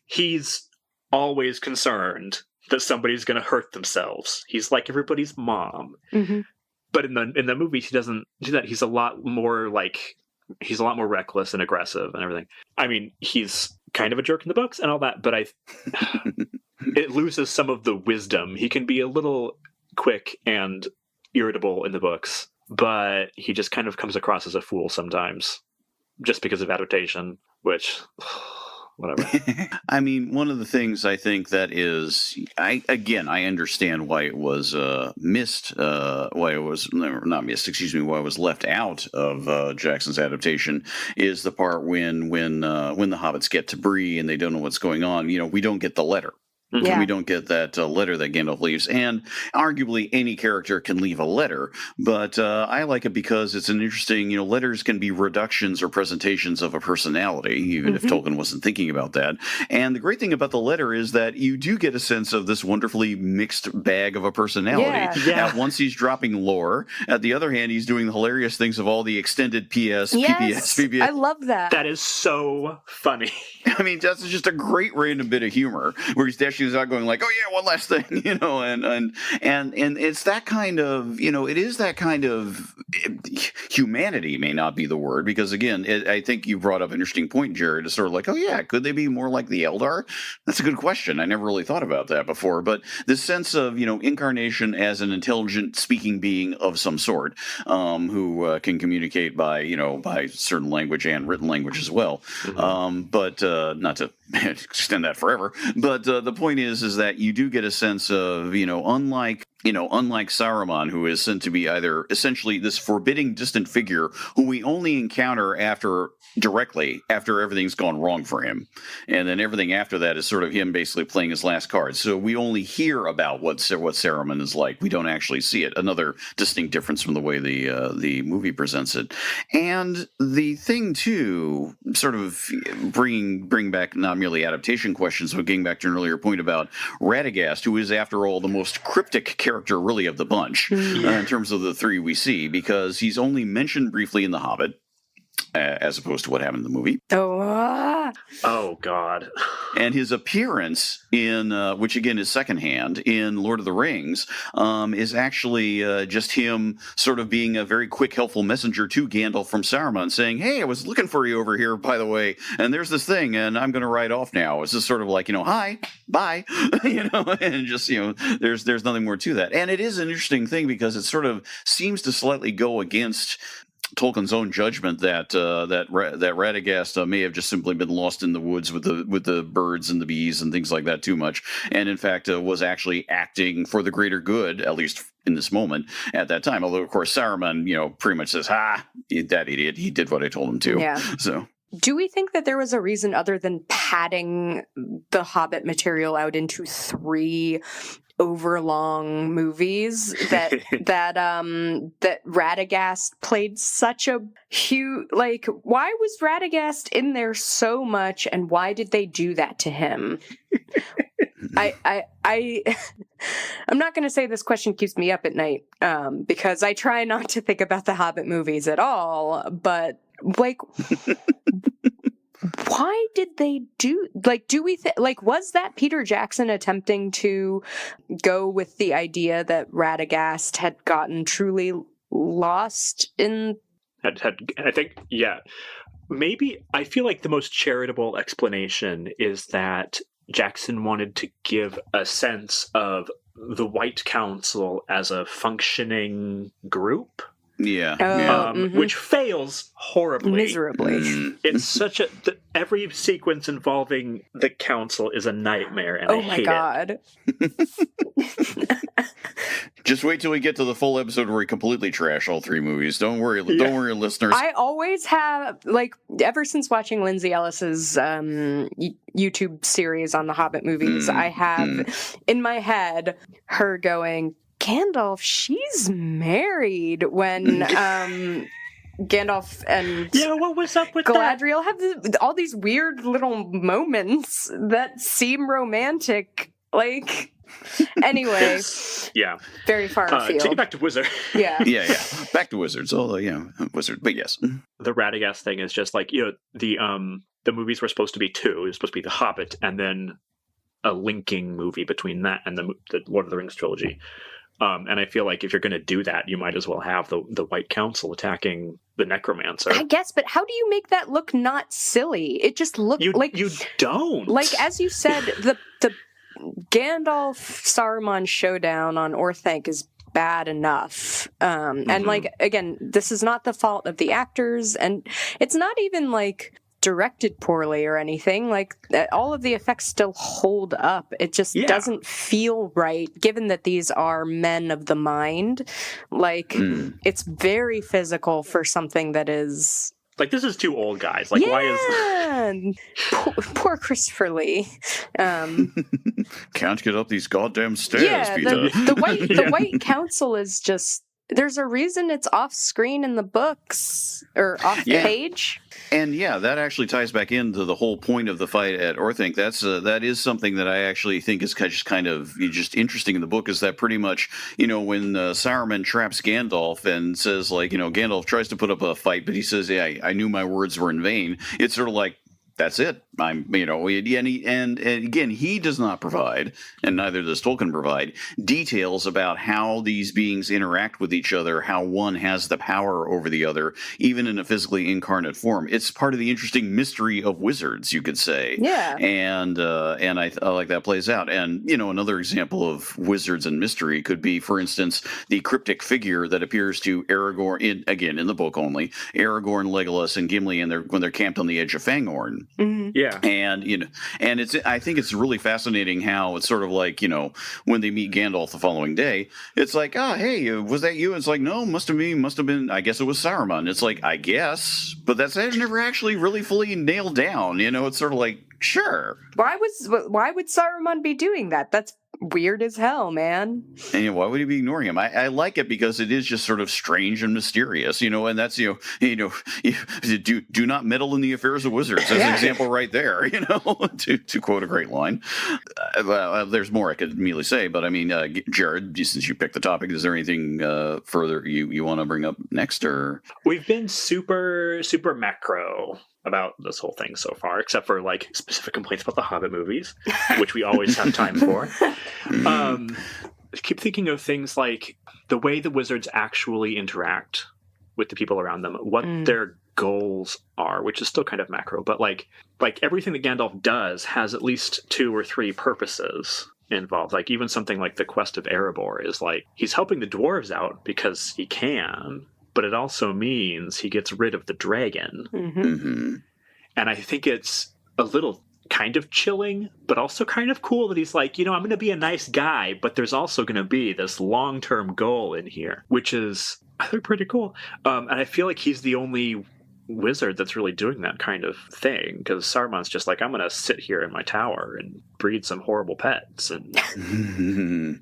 He's always concerned that somebody's going to hurt themselves. He's like everybody's mom. Mm-hmm. But in the movies, he doesn't do that. He's a lot more reckless and aggressive and everything. I mean, he's kind of a jerk in the books and all that, but it loses some of the wisdom. He can be a little quick and irritable in the books, but he just kind of comes across as a fool sometimes just because of adaptation, which whatever. I mean, one of the things I think that is, I understand why it was missed, why it was left out of Jackson's adaptation, is the part when the hobbits get to Bree and they don't know what's going on. We don't get the letter. Yeah. We don't get that letter that Gandalf leaves. And arguably any character can leave a letter, but I like it because it's an interesting, letters can be reductions or presentations of a personality, even if Tolkien wasn't thinking about that. And the great thing about the letter is that you do get a sense of this wonderfully mixed bag of a personality. Yeah. At once he's dropping lore. At the other hand, he's doing the hilarious things of all the extended PS, PPS, PBS. I love that. That is so funny. I mean, that's just a great random bit of humor where he's dashing out going like, oh yeah, one last thing, and it's that kind of, it is that kind of humanity may not be the word, because again, I think you brought up an interesting point, Jared, is sort of like, oh yeah, could they be more like the Eldar? That's a good question. I never really thought about that before, but this sense of, incarnation as an intelligent speaking being of some sort, who can communicate by certain language and written language as well. But not to extend that forever, but the point is that you do get a sense of, unlike Saruman, who is sent to be either essentially this forbidding distant figure who we only encounter directly after everything's gone wrong for him, and then everything after that is sort of him basically playing his last card. So we only hear about what Saruman is like. We don't actually see it. Another distinct difference from the way the movie presents it. And the thing too, sort of bring back not merely adaptation questions, but getting back to an earlier point about Radagast, who is after all the most cryptic character really of the bunch in terms of the three we see, because he's only mentioned briefly in The Hobbit, as opposed to what happened in the movie. Oh, God. And his appearance in, which again is secondhand, in Lord of the Rings, is actually just him sort of being a very quick, helpful messenger to Gandalf from Saruman, saying, "Hey, I was looking for you over here, by the way, and there's this thing, and I'm going to ride off now." It's just sort of like, hi, bye, and just, there's nothing more to that. And it is an interesting thing because it sort of seems to slightly go against Tolkien's own judgment that Radagast may have just simply been lost in the woods with the birds and the bees and things like that too much, and in fact was actually acting for the greater good, at least in this moment at that time. Although, of course, Saruman, pretty much says, that idiot, he did what I told him to. Yeah. So. Do we think that there was a reason other than padding the Hobbit material out into 3 overlong movies that Radagast played such a huge, why was Radagast in there so much, and why did they do that to him? I'm not going to say this question keeps me up at night, because I try not to think about the Hobbit movies at all, but why did they do, do we was that Peter Jackson attempting to go with the idea that Radagast had gotten truly lost in? I think, yeah. Maybe, I feel like the most charitable explanation is that Jackson wanted to give a sense of the White Council as a functioning group. Yeah. Which fails horribly. Miserably. It's such every sequence involving the council is a nightmare, and I hate God. Just wait till we get to the full episode where we completely trash all 3 movies. Don't worry, listeners. I always have, ever since watching Lindsay Ellis's YouTube series on the Hobbit movies, I have in my head her going, Gandalf, she's married, when Gandalf and what was up with Galadriel have all these weird little moments that seem romantic. Anyway, yeah, very far afield. Take it back to Wizard. Yeah, back to Wizards. Although, Wizard, but yes, the Radagast thing is just the movies were supposed to be 2. It was supposed to be The Hobbit, and then a linking movie between that and the Lord of the Rings trilogy. And I feel like if you're going to do that, you might as well have the White Council attacking the Necromancer. I guess, but how do you make that look not silly? It just looked you don't. As you said, the Gandalf Saruman showdown on Orthanc is bad enough. And again, this is not the fault of the actors, and it's not even directed poorly or anything. All of the effects still hold up. It just doesn't feel right, given that these are men of the mind. It's very physical for something that is this is 2 old guys. Why is poor Christopher Lee? Can't get up these goddamn stairs, Peter. The White Council is just, there's a reason it's off screen in the books or off page. And that actually ties back into the whole point of the fight at Orthanc. That is something that I actually think is just kind of just interesting in the book, is that pretty much, when Saruman traps Gandalf and says, Gandalf tries to put up a fight, but he says, I knew my words were in vain. It's sort of like, that's it. And again, he does not provide, and neither does Tolkien provide, details about how these beings interact with each other, how one has the power over the other, even in a physically incarnate form. It's part of the interesting mystery of wizards, you could say. Yeah. And I like that plays out. And, another example of wizards and mystery could be, for instance, the cryptic figure that appears to Aragorn, in the book only, Aragorn, Legolas, and Gimli, when they're camped on the edge of Fangorn. Mm-hmm. Yeah. And I think it's really fascinating how it's sort of when they meet Gandalf the following day, it's hey, was that you? It's no, must have been, I guess it was Saruman. It's I guess, but that's never actually really fully nailed down. It's sort of sure. Why would Saruman be doing that? That's weird as hell, man. And why would he be ignoring him? I like it because it is just sort of strange and mysterious, and that's do not meddle in the affairs of wizards. That's an example right there, to quote a great line. There's more I could immediately say, but I mean, Jared, since you picked the topic, is there anything further you want to bring up next? Or we've been super macro about this whole thing so far, except for like specific complaints about the Hobbit movies, which we always have time for. I keep thinking of things like the way the wizards actually interact with the people around them, what their goals are, which is still kind of macro, but like everything that Gandalf does has at least 2 or 3 purposes involved. Like even something like the quest of Erebor is like he's helping the dwarves out because he can, but it also means he gets rid of the dragon. And I think it's a little kind of chilling, but also kind of cool that he's like, I'm going to be a nice guy, but there's also going to be this long-term goal in here, which is, I think, pretty cool. And I feel like he's the only wizard that's really doing that kind of thing, because Saruman's just like, I'm going to sit here in my tower and breed some horrible pets, and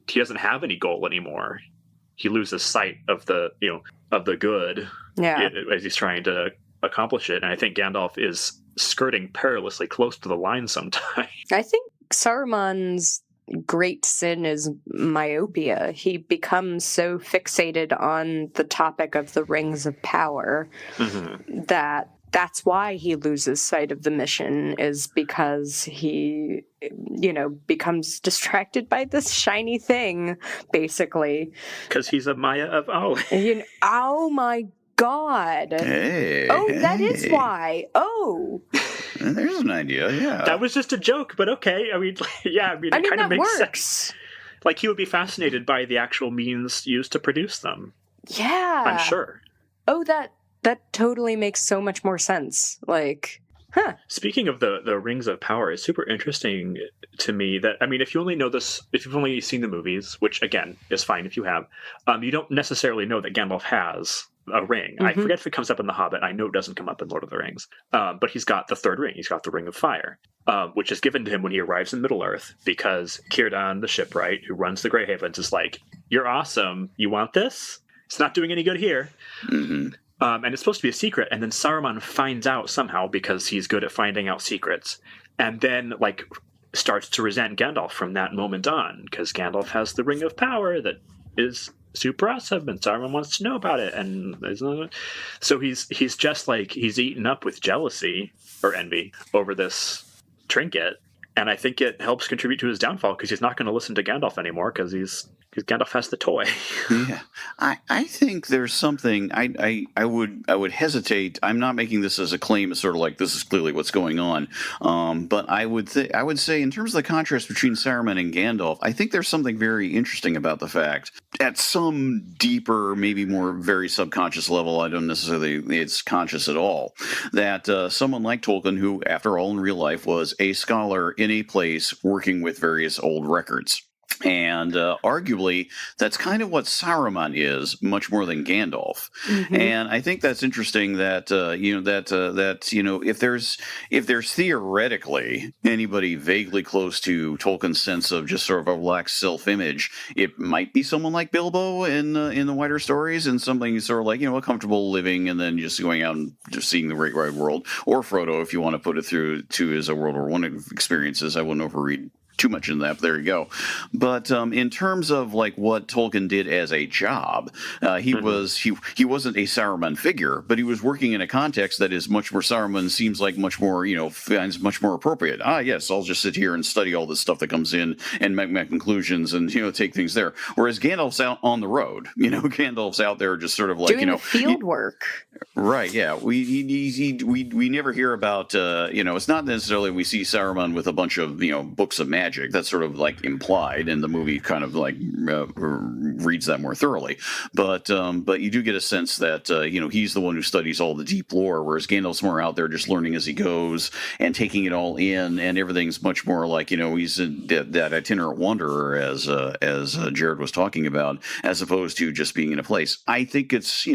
he doesn't have any goal anymore. He loses sight of the good as he's trying to accomplish it. And I think Gandalf is skirting perilously close to the line sometimes. I think Saruman's great sin is myopia. He becomes so fixated on the topic of the rings of power that's why he loses sight of the mission, is because he, becomes distracted by this shiny thing, basically. Because he's a Maya of oh my God. Hey. Oh, that is why. Oh. There's an idea, yeah. That was just a joke, but okay. I mean, it kind of makes sense. Like, he would be fascinated by the actual means used to produce them. Yeah. I'm sure. Oh, that totally makes so much more sense. Like, Speaking of the rings of power, it's super interesting to me that, I mean, if you only know this, if you've only seen the movies, which, again, is fine if you have, you don't necessarily know that Gandalf has a ring. I forget if it comes up in The Hobbit. I know it doesn't come up in Lord of the Rings. But he's got the third ring. He's got the Ring of Fire, which is given to him when he arrives in Middle-earth, because Círdan, the shipwright, who runs the Grey Havens, is like, you're awesome. You want this? It's not doing any good here. And it's supposed to be a secret, and then Saruman finds out somehow because he's good at finding out secrets, and then, like, starts to resent Gandalf from that moment on, because Gandalf has the Ring of Power that is super awesome, and Saruman wants to know about it, and so he's just like, he's eaten up with jealousy or envy over this trinket, and I think it helps contribute to his downfall, because he's not going to listen to Gandalf anymore, because Gandalf has the toy. Yeah, I think there's something. I would hesitate. I'm not making this as a claim. It's sort of like this is clearly what's going on. But I would say in terms of the contrast between Saruman and Gandalf, I think there's something very interesting about the fact, at some deeper, maybe more very subconscious level, I don't necessarily it's conscious at all, that someone like Tolkien, who after all in real life was a scholar in a place working with various old records. And arguably, that's kind of what Saruman is, much more than Gandalf. And I think that's interesting that if there's theoretically anybody vaguely close to Tolkien's sense of just sort of a relaxed self-image, it might be someone like Bilbo in the wider stories, and something sort of like a comfortable living and then just going out and just seeing the great wide world, or Frodo if you want to put it through to his World War I experiences. I wouldn't overread too much in that, but there you go. But in terms of like what Tolkien did as a job, he wasn't a Saruman figure, but he was working in a context that is much more Saruman seems like much more finds much more appropriate. Yes, I'll just sit here and study all this stuff that comes in and make my conclusions and take things there. Whereas Gandalf's out on the road. Gandalf's out there just sort of like doing field work. Right. Yeah. We never hear about it's not necessarily we see Saruman with a bunch of books of magic. That's sort of like implied, and the movie kind of like reads that more thoroughly. But you do get a sense that he's the one who studies all the deep lore, whereas Gandalf's more out there just learning as he goes and taking it all in, and everything's much more like he's that itinerant wanderer as Jared was talking about, as opposed to just being in a place. I think it's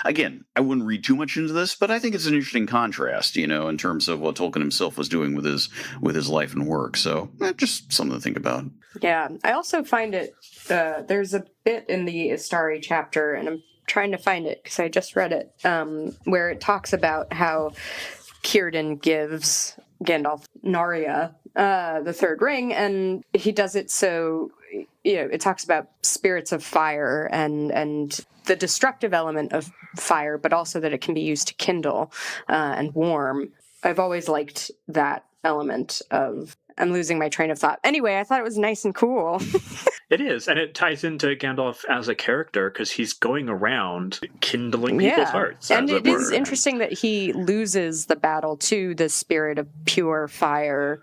again, I wouldn't read too much into this, but I think it's an interesting contrast, in terms of what Tolkien himself was doing with his life and work. So just something to think about. Yeah, I also find it, there's a bit in the Istari chapter, and I'm trying to find it because I just read it, where it talks about how Círdan gives Gandalf Narya the third ring, and he does it so, it talks about spirits of fire and the destructive element of fire, but also that it can be used to kindle and warm. I've always liked that element of. I'm losing my train of thought. Anyway, I thought it was nice and cool. It is, and it ties into Gandalf as a character because he's going around kindling people's hearts. And it is interesting that he loses the battle to the spirit of pure fire.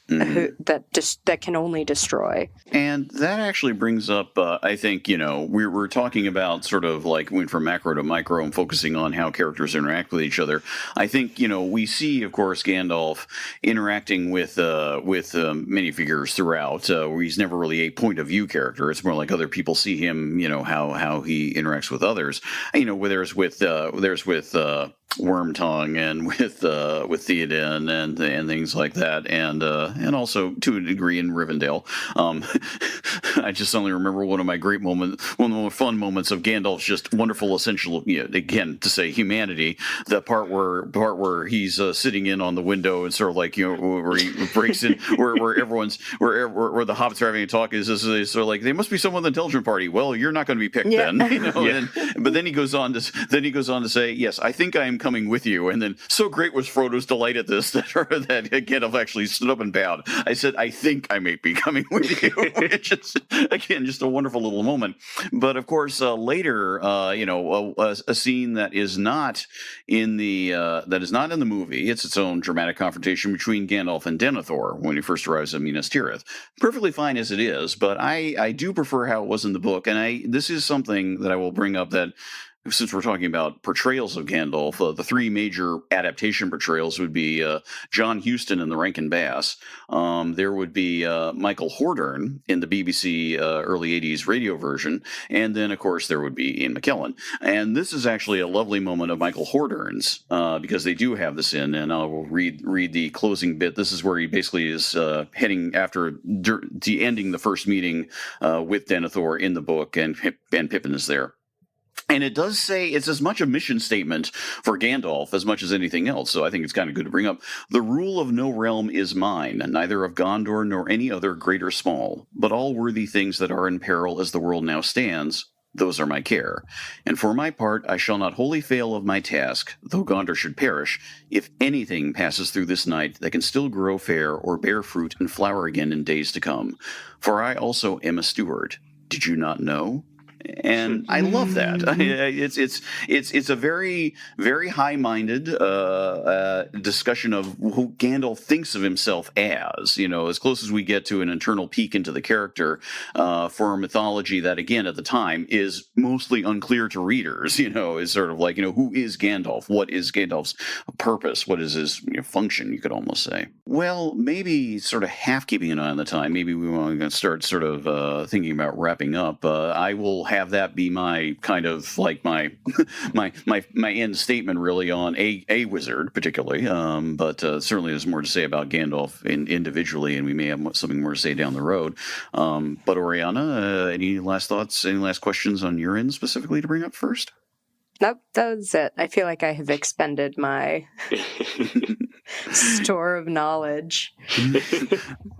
That can only destroy. And that actually brings up, I think, we're talking about sort of like went from macro to micro and focusing on how characters interact with each other. I think, we see, of course, Gandalf interacting with many figures throughout, where he's never really a point of view character. It's more like other people see him, how he interacts with others. Where there's with Wormtongue and with Theoden and things like that, and also to a degree in Rivendell. I just suddenly remember one of my great moments, one of the more fun moments of Gandalf's just wonderful essential, again to say humanity. The part where he's sitting in on the window and sort of like where he breaks in, where everyone's where the hobbits are having a talk is sort of like, there must be someone in the intelligent party. Well, you're not going to be picked then, but then he goes on to say, yes, I think I am coming with you. And then so great was Frodo's delight at this that Gandalf actually stood up and bowed. I said, I think I may be coming with you. Which is, again, just a wonderful little moment. But of course, later, a scene that is not in the movie. It's its own dramatic confrontation between Gandalf and Denethor when he first arrives at Minas Tirith. Perfectly fine as it is, but I do prefer how it was in the book. And this is something that I will bring up that, since we're talking about portrayals of Gandalf, the three major adaptation portrayals would be John Huston in the Rankin Bass. There would be Michael Hordern in the BBC early 80s radio version. And then, of course, there would be Ian McKellen. And this is actually a lovely moment of Michael Hordern's because they do have this in. And I will read the closing bit. This is where he basically is heading after ending the first meeting with Denethor in the book, and Pippin is there. And it does say it's as much a mission statement for Gandalf as much as anything else, so I think it's kind of good to bring up. The rule of no realm is mine, neither of Gondor nor any other great or small, but all worthy things that are in peril as the world now stands, those are my care. And for my part, I shall not wholly fail of my task, though Gondor should perish, if anything passes through this night that can still grow fair or bear fruit and flower again in days to come. For I also am a steward. Did you not know? And I love that. It's a very, very high-minded discussion of who Gandalf thinks of himself as. As close as we get to an internal peek into the character for a mythology that, again, at the time is mostly unclear to readers. Is sort of like, who is Gandalf? What is Gandalf's purpose? What is his function? You could almost say. Well, maybe sort of half keeping an eye on the time. Maybe we want to start sort of thinking about wrapping up. I will have that be my kind of like my end statement really on a wizard particularly, but certainly there's more to say about Gandalf individually, and we may have something more to say down the road. But Oriana, any last thoughts, any last questions on your end specifically to bring up first? Nope, that was it. I feel like I have expended my store of knowledge.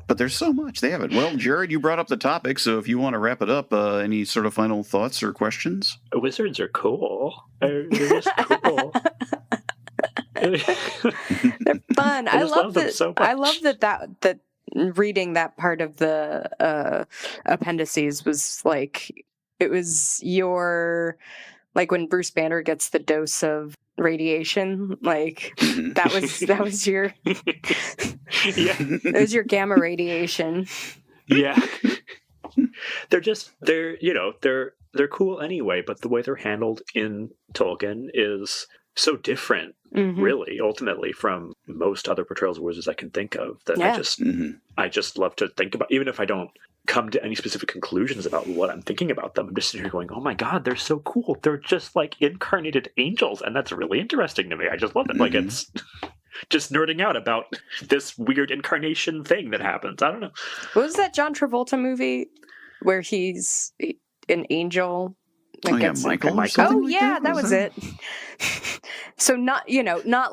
But there's so much. They haven't. Well, Jared, you brought up the topic, so if you want to wrap it up, any sort of final thoughts or questions? Wizards are cool. They're just cool. They're fun. I love that. So I love that reading that part of the appendices was like, it was your, like when Bruce Banner gets the dose of radiation, like that was your that was your gamma radiation. Yeah. They're cool anyway, but the way they're handled in Tolkien is so different, really, ultimately, from most other portrayals of wizards I can think of, that I just love to think about, even if I don't come to any specific conclusions about what I'm thinking about them. I'm just sitting here going, oh my God, they're so cool. They're just like incarnated angels. And that's really interesting to me. I just love it. Like, it's just nerding out about this weird incarnation thing that happens. I don't know. What was that John Travolta movie where he's an angel? Michael. Oh, yeah, that was it. So not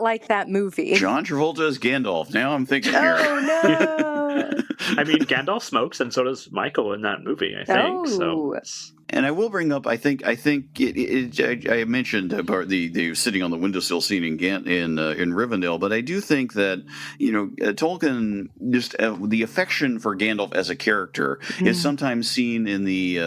like that movie. John Travolta as Gandalf. Now I'm thinking here. Oh, no. I mean, Gandalf smokes, and so does Michael in that movie, I think. Oh. So And I will bring up, I think I mentioned about the sitting on the windowsill scene in Rivendell, but I do think that Tolkien just the affection for Gandalf as a character is sometimes seen in the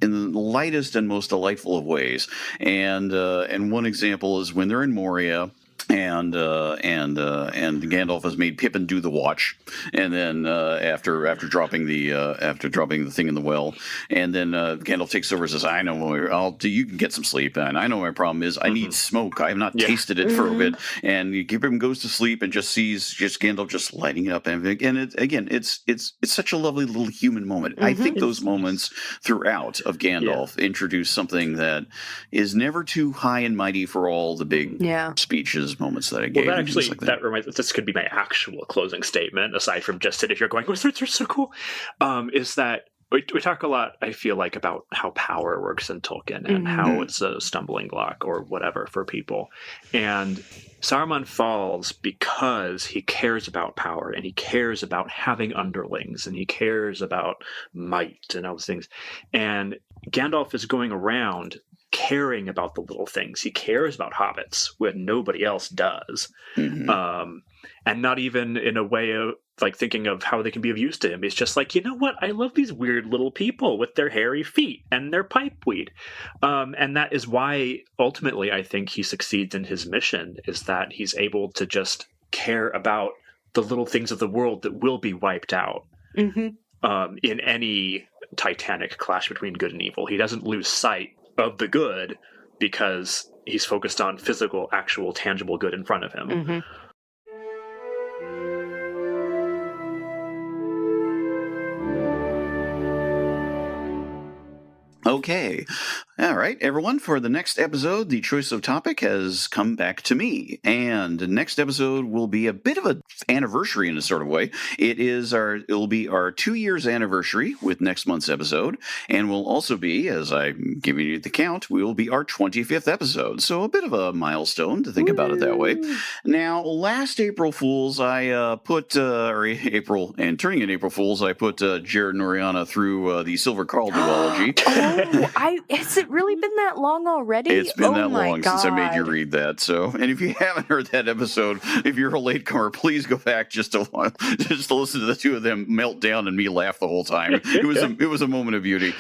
lightest and most delightful of ways. And one example is when they're in Moria. And Gandalf has made Pippin do the watch, and then after dropping the thing in the well, and then Gandalf takes over and says, "I know, you can get some sleep, and I know my problem is I need smoke. I have not tasted it for a bit." And Pippin goes to sleep and just sees Gandalf just lighting it up, and it's such a lovely little human moment. I think those moments throughout of Gandalf introduce something that is never too high and mighty for all the big speeches. Moments that I gave. Well, that reminds me, this could be my actual closing statement, aside from just sitting here going, "Oh, they're so cool," is that we talk a lot, I feel like, about how power works in Tolkien and how it's a stumbling block or whatever for people. And Saruman falls because he cares about power, and he cares about having underlings, and he cares about might and all those things. And Gandalf is going around caring about the little things. He cares about hobbits when nobody else does. And not even in a way of like thinking of how they can be of use to him. He's just like, you know what? I love these weird little people with their hairy feet and their pipeweed. And that is why ultimately I think he succeeds in his mission, is that he's able to just care about the little things of the world that will be wiped out in any titanic clash between good and evil. He doesn't lose sight of the good because he's focused on physical, actual, tangible good in front of him. Okay. All right, everyone. For the next episode, the choice of topic has come back to me. And the next episode will be a bit of an anniversary in a sort of way. It'll be our 2 years anniversary with next month's episode. And will also be, as I'm giving you the count, will be our 25th episode. So a bit of a milestone to think about it that way. Now, last April Fools, I April, and turning in April Fools, I put Jared and Oriana through the Silver Carl duology. Has it really been that long already? It's been that long since I made you read that. So, and if you haven't heard that episode, if you're a latecomer, please go back just to listen to the two of them melt down and me laugh the whole time. It was a moment of beauty.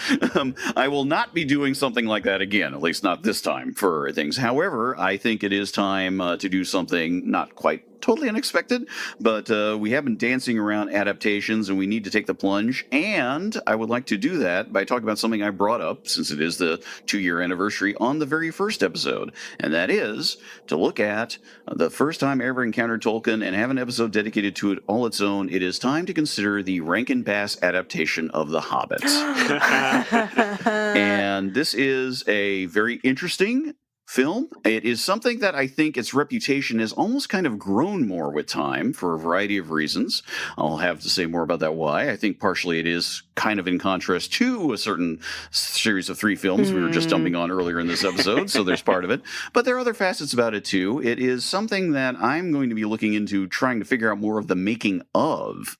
I will not be doing something like that again, at least not this time for things. However, I think it is time to do something not quite totally unexpected, but we have been dancing around adaptations and we need to take the plunge, and I would like to do that by talking about something I brought up since it is the 2-year anniversary on the very first episode, and that is to look at the first time I ever encountered Tolkien and have an episode dedicated to it all its own. It is time to consider the Rankin Bass adaptation of The Hobbit. And this is a very interesting film. It is something that I think its reputation has almost kind of grown more with time for a variety of reasons. I'll have to say more about that why. I think partially it is kind of in contrast to a certain series of 3 films we were just dumping on earlier in this episode, so there's part of it. But there are other facets about it too. It is something that I'm going to be looking into, trying to figure out more of the making of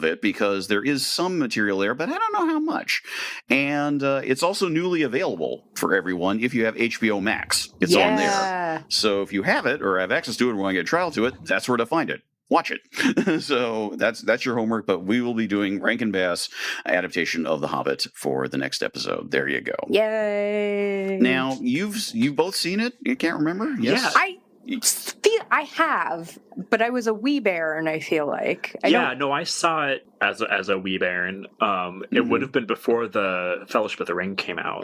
it, because there is some material there, but I don't know how much. And it's also newly available for everyone if you have HBO Max. It's on there. So if you have it or have access to it or want to get a trial to it, that's where to find it. Watch it. So that's your homework, but we will be doing Rankin Bass adaptation of The Hobbit for the next episode. There you go. Yay. Now, you've both seen it? You can't remember? Yes. Yeah. I have, but I was a wee bairn, I feel like. I saw it as a wee bairn. It would have been before the Fellowship of the Ring came out.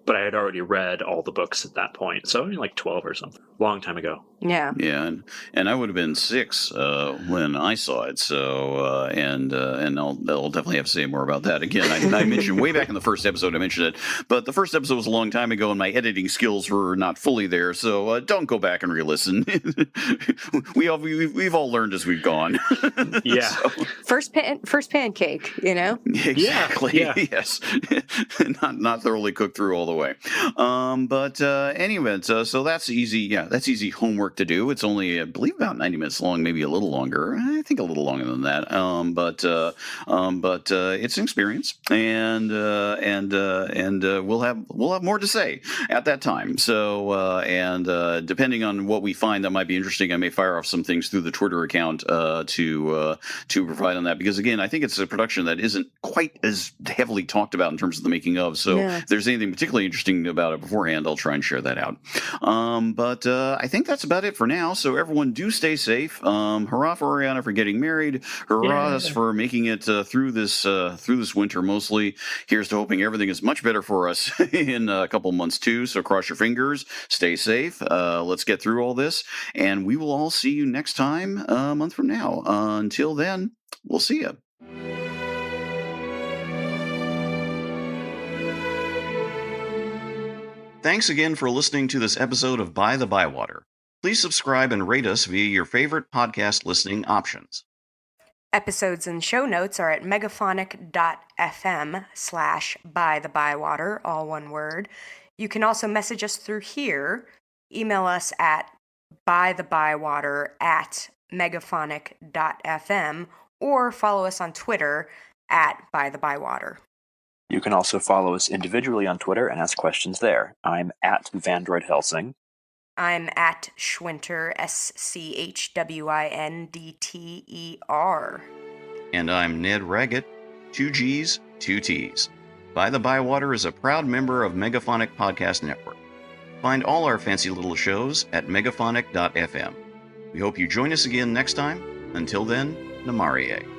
But I had already read all the books at that point, so only like 12 or something, long time ago. Yeah. Yeah, and I would have been 6 when I saw it. So and I'll definitely have to say more about that again. I mentioned way back in the first episode, I mentioned it, but the first episode was a long time ago, and my editing skills were not fully there. So don't go back and re-listen. We've all learned as we've gone. Yeah. First first pancake, you know? Exactly. Yeah. Yes. not thoroughly cooked through all the way. But anyway, so that's easy. Yeah, that's easy homework to do. It's only, I believe, about 90 minutes long, maybe a little longer. I think a little longer than that. But it's an experience, and we'll have more to say at that time. So depending on what we find that might be interesting, I may fire off some things through the Twitter account to provide on that, because again, I think it's a production that isn't quite as heavily talked about in terms of the making of. So if there's anything particularly interesting about it beforehand, I'll try and share that out. But I think that's about it for now. So everyone, do stay safe. Hurrah for Oriana for getting married. Hurrah for making it through this winter mostly. Here's to hoping everything is much better for us in a couple months too. So cross your fingers. Stay safe. Let's get through all this, and we will all see you next time a month from now. Until then, we'll see you. Thanks again for listening to this episode of By the Bywater. Please subscribe and rate us via your favorite podcast listening options. Episodes and show notes are at megaphonic.fm/bythebywater, all one word. You can also message us through here. Email us at bythebywater@megaphonic.fm, or follow us on Twitter at By-The-Bywater. You can also follow us individually on Twitter and ask questions there. I'm at Vandroid Helsing. I'm at Schwinter, SCHWINDTER. And I'm Ned Raggett, 2 G's, 2 T's. By the Bywater is a proud member of Megaphonic Podcast Network. Find all our fancy little shows at megaphonic.fm. We hope you join us again next time. Until then, Namarie.